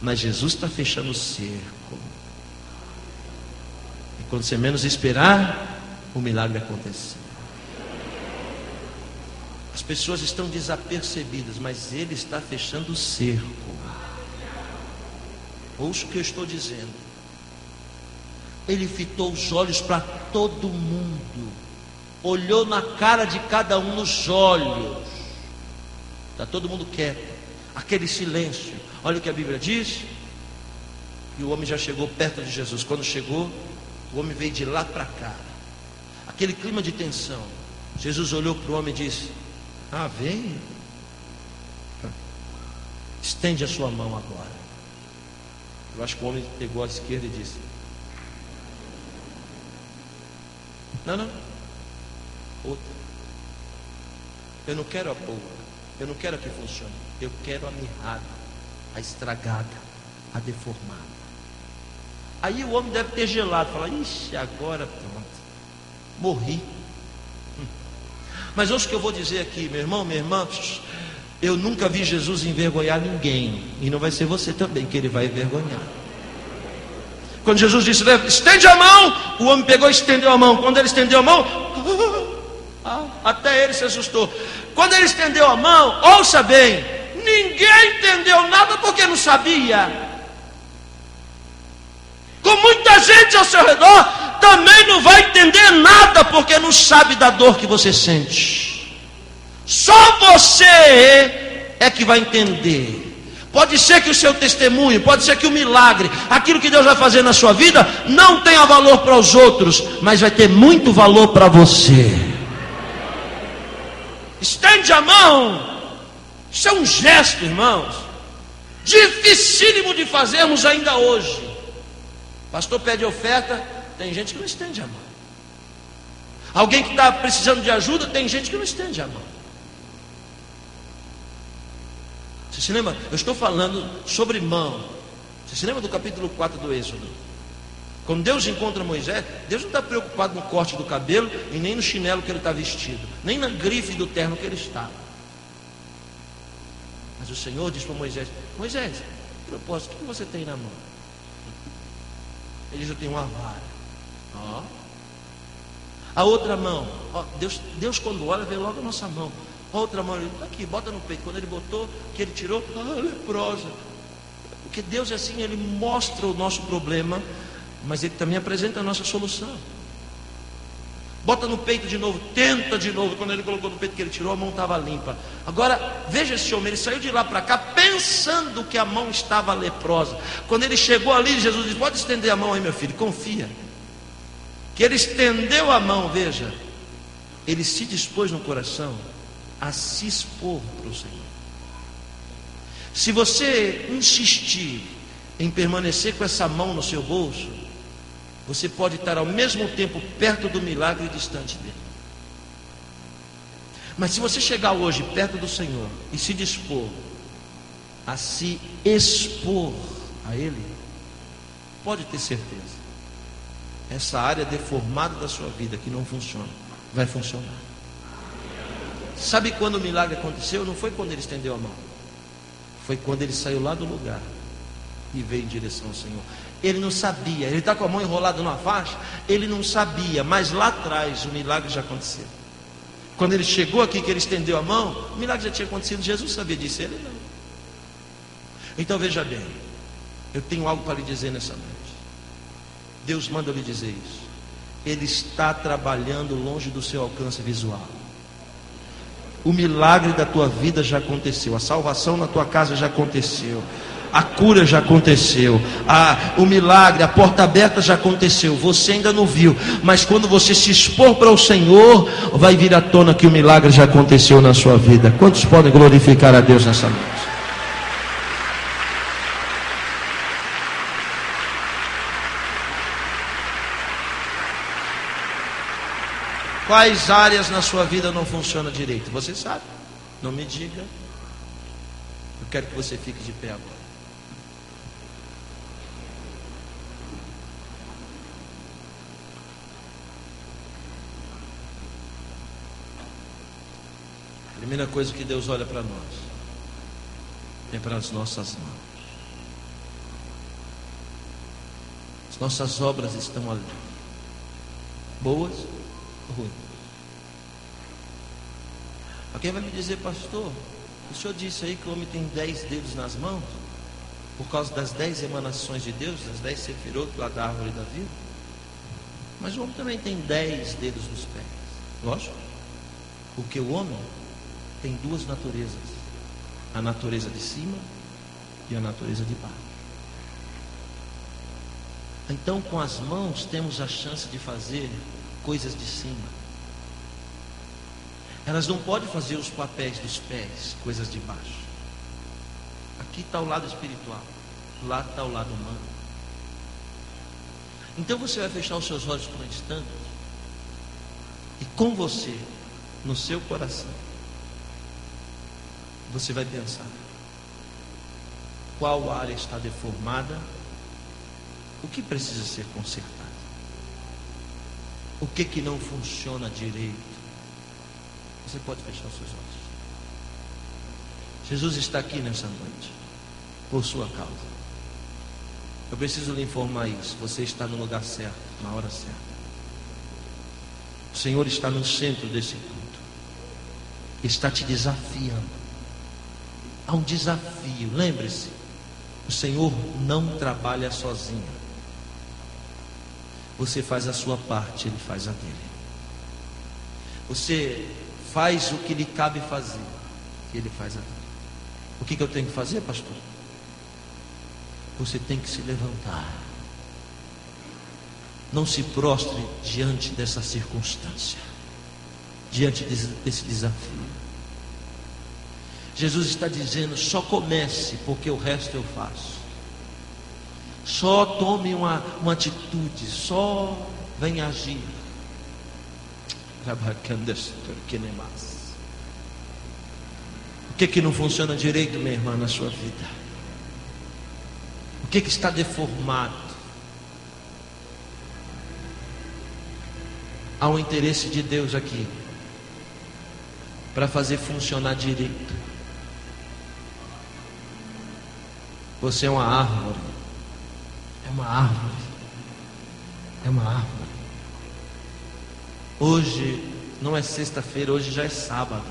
mas Jesus está fechando o cerco. E quando você menos esperar, o milagre acontece. As pessoas estão desapercebidas, mas Ele está fechando o cerco. Ouça o que eu estou dizendo. Ele fitou os olhos para todo mundo, olhou na cara de cada um nos olhos. Está todo mundo quieto, aquele silêncio. Olha o que a Bíblia diz. E o homem já chegou perto de Jesus. Quando chegou, o homem veio de lá para cá, aquele clima de tensão. Jesus olhou para o homem e disse: ah, vem, estende a sua mão agora. Eu acho que o homem pegou a esquerda e disse: não, outra. Eu não quero a boa, eu não quero a que funcione, eu quero a mirrada, a estragada, a deformada. Aí o homem deve ter gelado, falar: ixi, agora pronto, morri. Mas ouça o que eu vou dizer aqui, meu irmão, minha irmã. Eu nunca vi Jesus envergonhar ninguém, e não vai ser você também que Ele vai envergonhar. Quando Jesus disse: estende a mão, o homem pegou e estendeu a mão. Quando ele estendeu a mão, até ele se assustou. Quando ele estendeu a mão, ouça bem, ninguém entendeu nada porque não sabia. Com muita gente ao seu redor, também não vai entender nada porque não sabe da dor que você sente. Só você é que vai entender. Pode ser que o seu testemunho, pode ser que o milagre, aquilo que Deus vai fazer na sua vida, não tenha valor para os outros, mas vai ter muito valor para você. Estende a mão. Isso é um gesto, irmãos, dificílimo de fazermos ainda hoje. Pastor pede oferta, tem gente que não estende a mão. Alguém que está precisando de ajuda, tem gente que não estende a mão. Você se lembra? Eu estou falando sobre mão. Você se lembra do capítulo 4 do Êxodo? Quando Deus encontra Moisés, Deus não está preocupado no corte do cabelo e nem no chinelo que ele está vestido, nem na grife do terno que ele está. Mas o Senhor diz para Moisés: Moisés, que propósito, o que você tem na mão? Ele diz: eu tenho uma vara. A outra mão, Deus quando olha, vê logo a nossa mão. A outra mão, ele está aqui, bota no peito. Quando ele botou, que ele tirou, leprosa. Porque Deus é assim, Ele mostra o nosso problema, mas Ele também apresenta a nossa solução. Bota no peito de novo, tenta de novo. Quando ele colocou no peito que ele tirou, a mão estava limpa. Agora, veja esse homem, ele saiu de lá para cá pensando que a mão estava leprosa. Quando ele chegou ali, Jesus disse: pode estender a mão aí, meu filho, confia. Que ele estendeu a mão, veja, ele se dispôs no coração a se expor para o Senhor. Se você insistir em permanecer com essa mão no seu bolso, você pode estar ao mesmo tempo perto do milagre e distante dele. Mas se você chegar hoje perto do Senhor e se dispor a se expor a Ele, pode ter certeza, essa área deformada da sua vida que não funciona, vai funcionar. Sabe quando o milagre aconteceu? Não foi quando ele estendeu a mão, foi quando ele saiu lá do lugar e veio em direção ao Senhor. Ele não sabia, ele está com a mão enrolada numa faixa, ele não sabia, mas lá atrás o milagre já aconteceu. Quando ele chegou aqui, que ele estendeu a mão, o milagre já tinha acontecido. Jesus sabia disso, ele não. Então veja bem, eu tenho algo para lhe dizer nessa noite. Deus manda eu lhe dizer isso. Ele está trabalhando longe do seu alcance visual. O milagre da tua vida já aconteceu, a salvação na tua casa já aconteceu, a cura já aconteceu, o milagre, a porta aberta já aconteceu. Você ainda não viu, mas quando você se expor para o Senhor, vai vir à tona que o milagre já aconteceu na sua vida. Quantos podem glorificar a Deus nessa noite? Quais áreas na sua vida não funcionam direito? Você sabe, não me diga. Eu quero que você fique de pé agora. A primeira coisa que Deus olha para nós é para as nossas mãos. As nossas obras estão ali, boas ou ruins? Alguém vai me dizer: pastor, o senhor disse aí que o homem tem 10 dedos nas mãos, por causa das 10 emanações de Deus, das 10 sefirot lá da árvore da vida. Mas o homem também tem 10 dedos nos pés. Lógico, porque o homem tem duas naturezas: a natureza de cima e a natureza de baixo. Então, com as mãos temos a chance de fazer coisas de cima. Elas não podem fazer os papéis dos pés, coisas de baixo. Aqui está o lado espiritual, lá está o lado humano. Então você vai fechar os seus olhos por um instante, e com você, no seu coração, você vai pensar: qual área está deformada? O que precisa ser consertado? O que não funciona direito? Você pode fechar os seus olhos. Jesus está aqui nessa noite por sua causa. Eu preciso lhe informar isso. Você está no lugar certo, na hora certa. O Senhor está no centro desse culto. Está te desafiando. Há um desafio. Lembre-se, o Senhor não trabalha sozinho. Você faz a sua parte, Ele faz a dele. Você faz o que lhe cabe fazer, e Ele faz a dele. O que eu tenho que fazer, pastor? Você tem que se levantar. Não se prostre diante dessa circunstância, diante desse desafio. Jesus está dizendo: só comece, porque o resto eu faço. Só tome uma atitude, só venha agir. O que não funciona direito, minha irmã, na sua vida? O que está deformado? Há um interesse de Deus aqui para fazer funcionar direito. Você é uma árvore. É uma árvore. É uma árvore. Hoje não é sexta-feira, hoje já é sábado.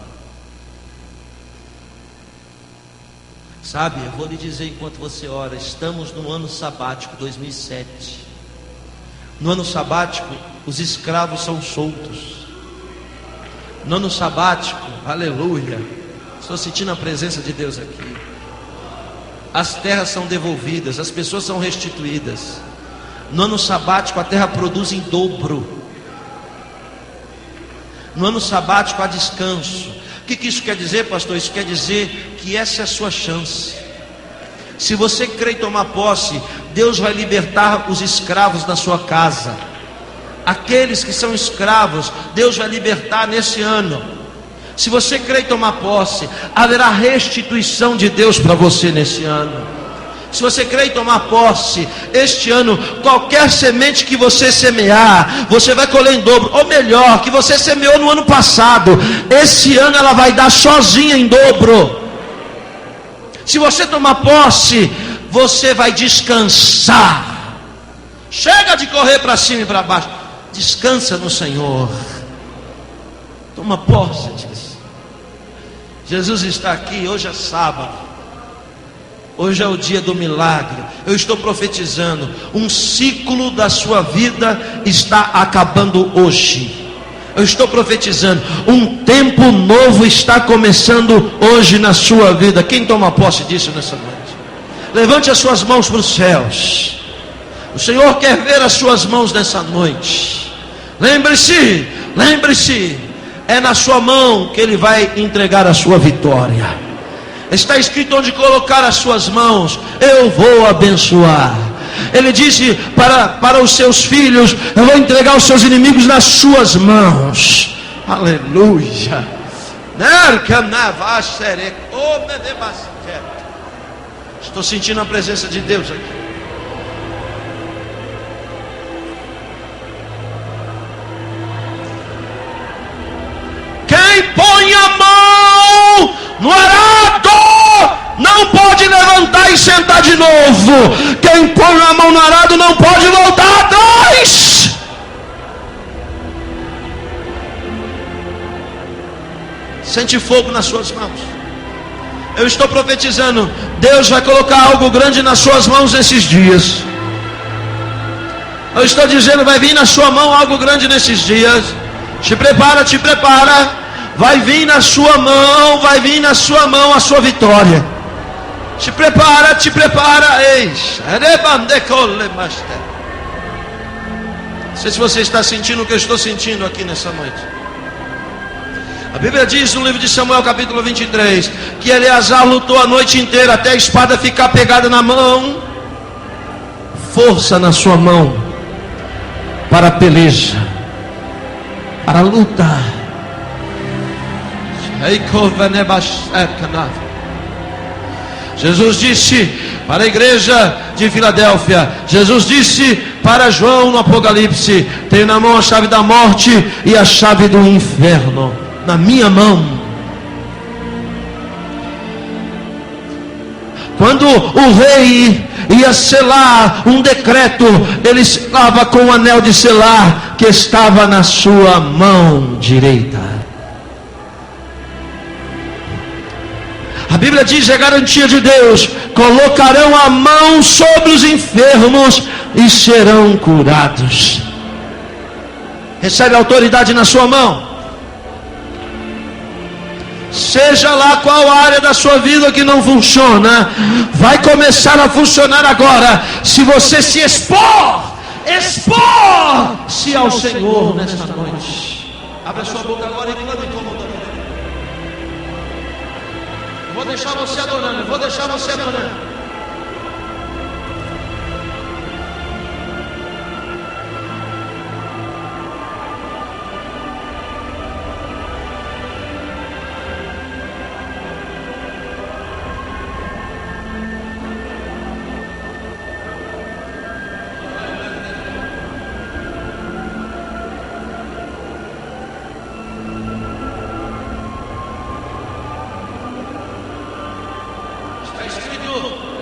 Sabe, eu vou lhe dizer enquanto você ora, estamos no ano sabático 2007. No ano sabático, os escravos são soltos. No ano sabático, aleluia, estou sentindo a presença de Deus aqui. As terras são devolvidas, as pessoas são restituídas. No ano sabático a terra produz em dobro. No ano sabático há descanso. O que isso quer dizer, pastor? Isso quer dizer que essa é a sua chance. Se você crê e tomar posse, Deus vai libertar os escravos da sua casa. Aqueles que são escravos, Deus vai libertar nesse ano. Se você crê e tomar posse, haverá restituição de Deus para você nesse ano. Se você crê e tomar posse, este ano, qualquer semente que você semear, você vai colher em dobro. Ou melhor, que você semeou no ano passado, esse ano ela vai dar sozinha em dobro. Se você tomar posse, você vai descansar. Chega de correr para cima e para baixo. Descansa no Senhor. Toma posse disso. Jesus está aqui, hoje é sábado. Hoje é o dia do milagre. Eu estou profetizando. Um ciclo da sua vida está acabando hoje. Eu estou profetizando. Um tempo novo está começando hoje na sua vida. Quem toma posse disso nessa noite? Levante as suas mãos para os céus. O Senhor quer ver as suas mãos nessa noite. Lembre-se, lembre-se. É na sua mão que Ele vai entregar a sua vitória. Está escrito: onde colocar as suas mãos, eu vou abençoar. Ele disse para os seus filhos: eu vou entregar os seus inimigos nas suas mãos. Aleluia. Estou sentindo a presença de Deus aqui. Quem põe a mão no arado não pode levantar e sentar de novo. Quem põe a mão no arado não pode voltar atrás. Sente fogo nas suas mãos. Eu estou profetizando. Deus vai colocar algo grande nas suas mãos esses dias. Eu estou dizendo, vai vir na sua mão algo grande nesses dias. Te prepara, te prepara. Vai vir na sua mão, vai vir na sua mão a sua vitória. Te prepara, eis. Não sei se você está sentindo o que eu estou sentindo aqui nessa noite. A Bíblia diz no livro de Samuel, capítulo 23, que Eleazar lutou a noite inteira até a espada ficar pegada na mão. Força na sua mão para a peleja, para a luta. Jesus disse para a igreja de Filadélfia, Jesus disse para João no Apocalipse: tenho na mão a chave da morte e a chave do inferno na minha mão. Quando o rei ia selar um decreto, ele selava com o anel de selar que estava na sua mão direita. A Bíblia diz, é garantia de Deus: colocarão a mão sobre os enfermos e serão curados. Recebe autoridade na sua mão. Seja lá qual área da sua vida que não funciona, vai começar a funcionar agora, se você se expor-se ao Senhor nesta noite. Abra sua boca agora e clame como adorando. Eu vou deixar você adorando, eu vou deixar você adorando.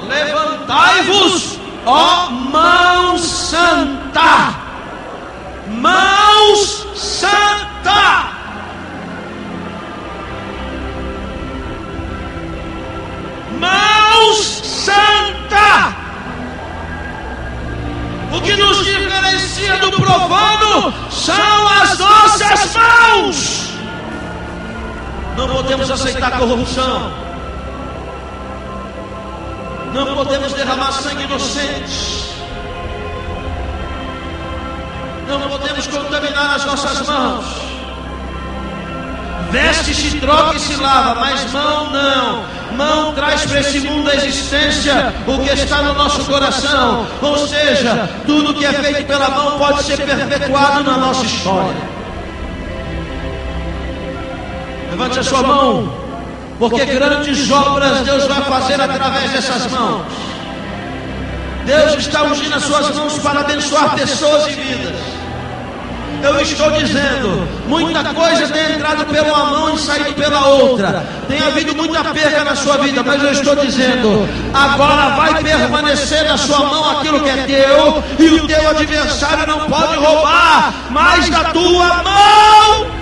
Levantai-vos, ó mão santa, mãos santa. Mãos santa. O que nos diferencia do profano são as nossas mãos. Não podemos aceitar corrupção. Não podemos derramar sangue inocente. Não podemos contaminar as nossas mãos. Veste-se, troca e se lava, mas mão não. Mão traz para esse mundo a existência o que está no nosso coração. Ou seja, tudo que é feito pela mão pode ser perpetuado na nossa história. Levante a sua mão, porque grandes obras Deus vai fazer através dessas mãos. Deus está ungindo as suas mãos para abençoar pessoas e vidas. eu estou dizendo, muita coisa tem entrado pela uma mão e saído pela outra, tem havido muita perda na sua vida, mas eu estou dizendo, agora vai permanecer na sua mão aquilo que é teu, e o teu adversário não pode roubar mais da tua mão.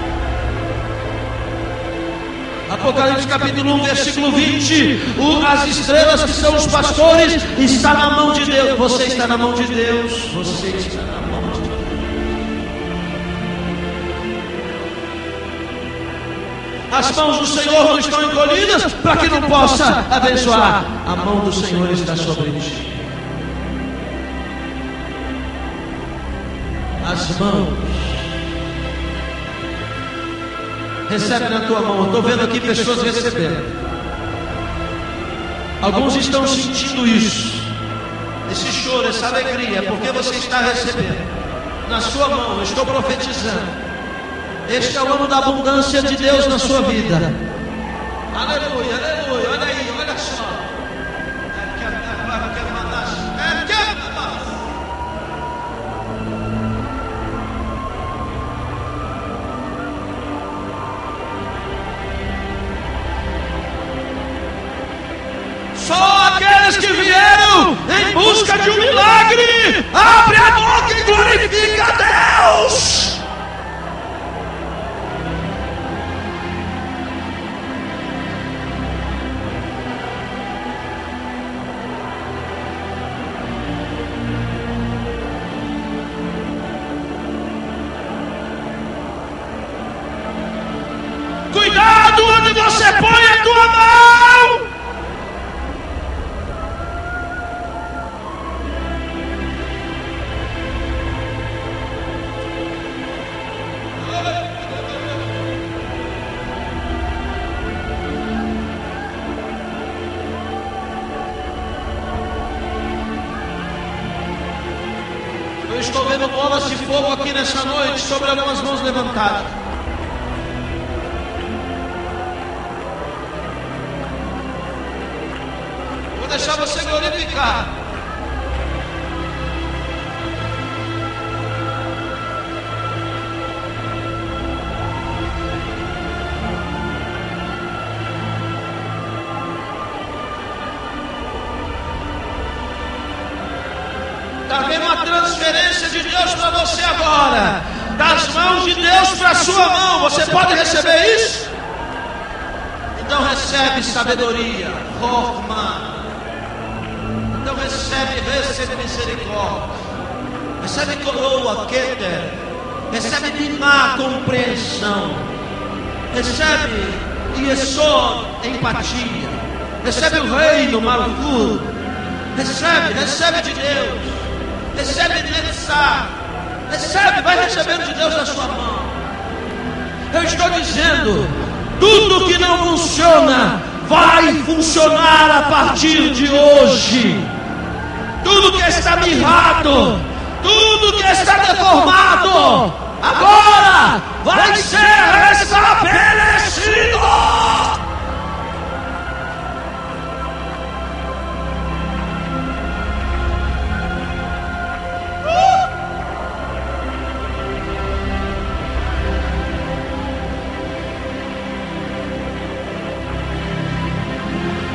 Apocalipse capítulo 1, versículo 20, as estrelas que são os pastores, está na mão de Deus. Você está na mão de Deus, você está na mão de Deus. As mãos do Senhor não estão encolhidas para que não possa abençoar. A mão do Senhor está sobre ti. As mãos. Recebe na tua mão. Eu estou vendo aqui pessoas recebendo. Alguns estão sentindo isso. Esse choro, essa alegria, porque você está recebendo. Na sua mão, eu estou profetizando. Este é o ano da abundância de Deus na sua vida. Aleluia, aleluia. Olha aí, olha só. Só aqueles que vieram em busca de um milagre, abre a boca e glorifica a Deus. Cuidado onde você põe a tua mão. Eu estou vendo bolas de fogo aqui nessa noite sobre algumas mãos levantadas. Vou deixar você glorificar. Está vendo uma transferência de Deus para você agora, das mãos de Deus para a sua mão. Você pode receber isso? Então recebe sabedoria, forma. Então recebe misericórdia, recebe coroa, keter, recebe dimá, compreensão, recebe yesod, empatia, recebe o reino, malchut, recebe de Deus, recebe netzar, recebe, vai recebendo de Deus na sua mão. Eu estou dizendo, tudo que não funciona, vai funcionar a partir de hoje. Tudo que está mirrado, tudo que está deformado, agora vai ser restabelecido.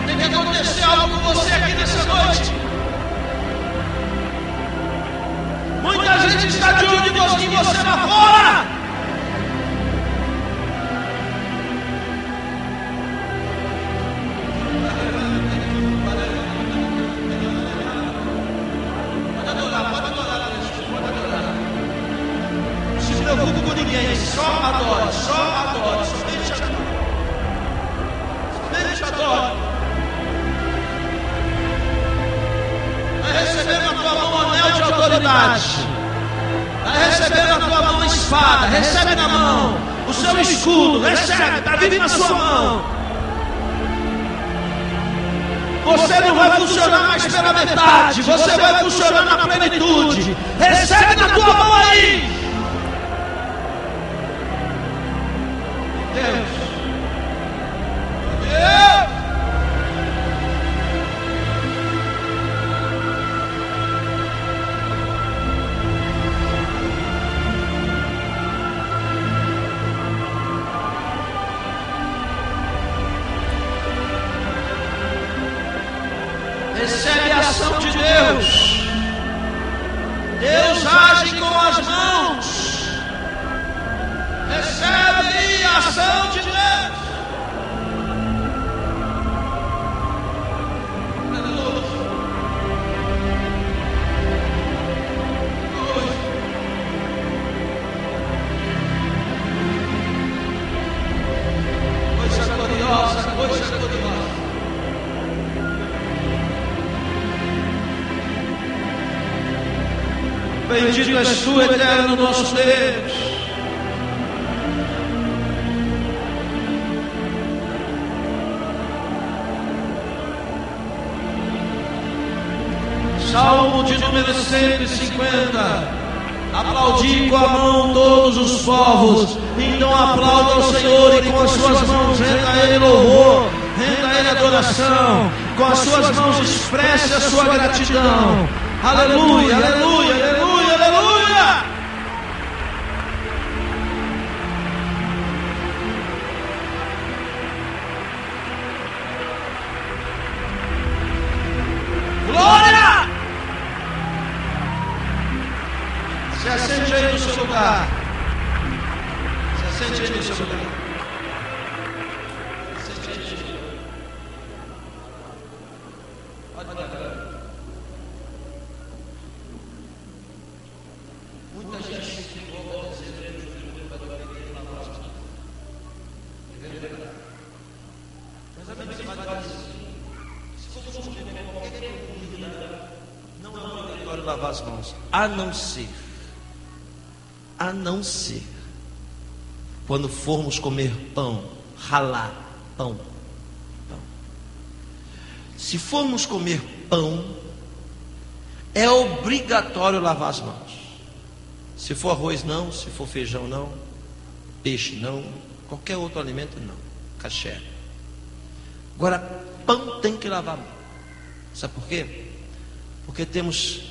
Tem que acontecer algo com você aqui nessa noite. Muita gente está de olho em você lá fora. Pode adorar, pode adorar. Não se preocupe com ninguém, só adore, somente adore. Somente adore. Vai receber na tua mão um anel de autoridade. Vai receber na tua mão a espada. Recebe na mão o seu escudo. Recebe, está vindo na sua mão. Você não vai funcionar mais pela metade. Você vai funcionar na plenitude. Recebe na tua mão aí. Deus. bendito és tu, eterno nosso Deus. Salmo de número 150. Aplaudi com a mão todos os povos, então aplauda ao Senhor e com as suas mãos renda a Ele louvor, renda a Ele adoração, com as suas mãos expresse a sua gratidão. Aleluia, aleluia, aleluia, aleluia. Glória! Se assente aí no seu lugar. Se assente aí no seu lugar. Se assente aí no seu lugar. Muita gente ficou dizendo mas a Bíblia vai dizer se formos comer qualquer comida, não é obrigatório lavar as mãos, a não ser quando formos comer pão, ralar pão. Se formos comer pão, é obrigatório lavar as mãos. Se for arroz não, se for feijão não, peixe não, qualquer outro alimento não, caché. Agora, pão tem que lavar a mão. Sabe por quê? Porque temos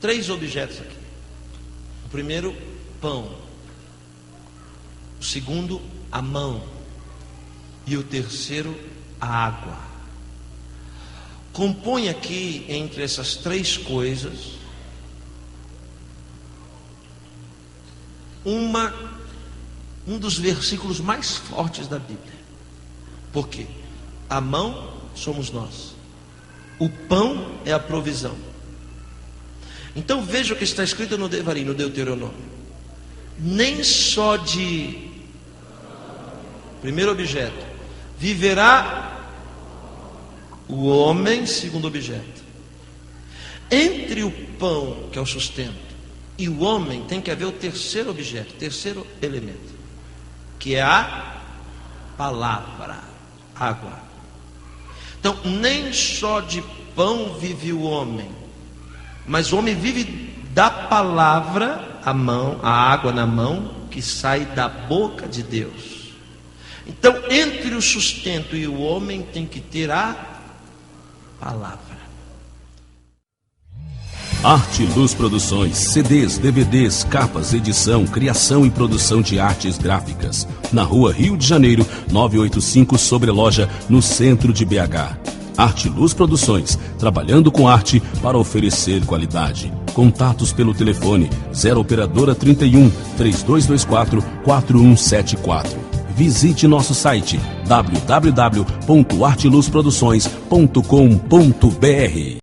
3 objetos aqui. O primeiro, pão. O segundo, a mão. E o terceiro, a água. Compõe aqui, entre essas 3 coisas, um dos versículos mais fortes da Bíblia. Por quê? A mão somos nós. O pão é a provisão. Então veja o que está escrito no Devarim, no Deuteronômio. Nem só de primeiro objeto viverá o homem, segundo objeto. Entre o pão, que é o sustento, e o homem tem que haver o terceiro objeto, terceiro elemento, que é a palavra, água. Então, nem só de pão vive o homem, mas o homem vive da palavra, a mão, a água na mão, que sai da boca de Deus. Então, entre o sustento e o homem tem que ter a palavra. Arte Luz Produções, CDs, DVDs, capas, edição, criação e produção de artes gráficas. Na rua Rio de Janeiro, 985, Sobreloja, no centro de BH. Arte Luz Produções, trabalhando com arte para oferecer qualidade. Contatos pelo telefone 0 operadora 31 3224 4174. Visite nosso site www.arteluzproduções.com.br.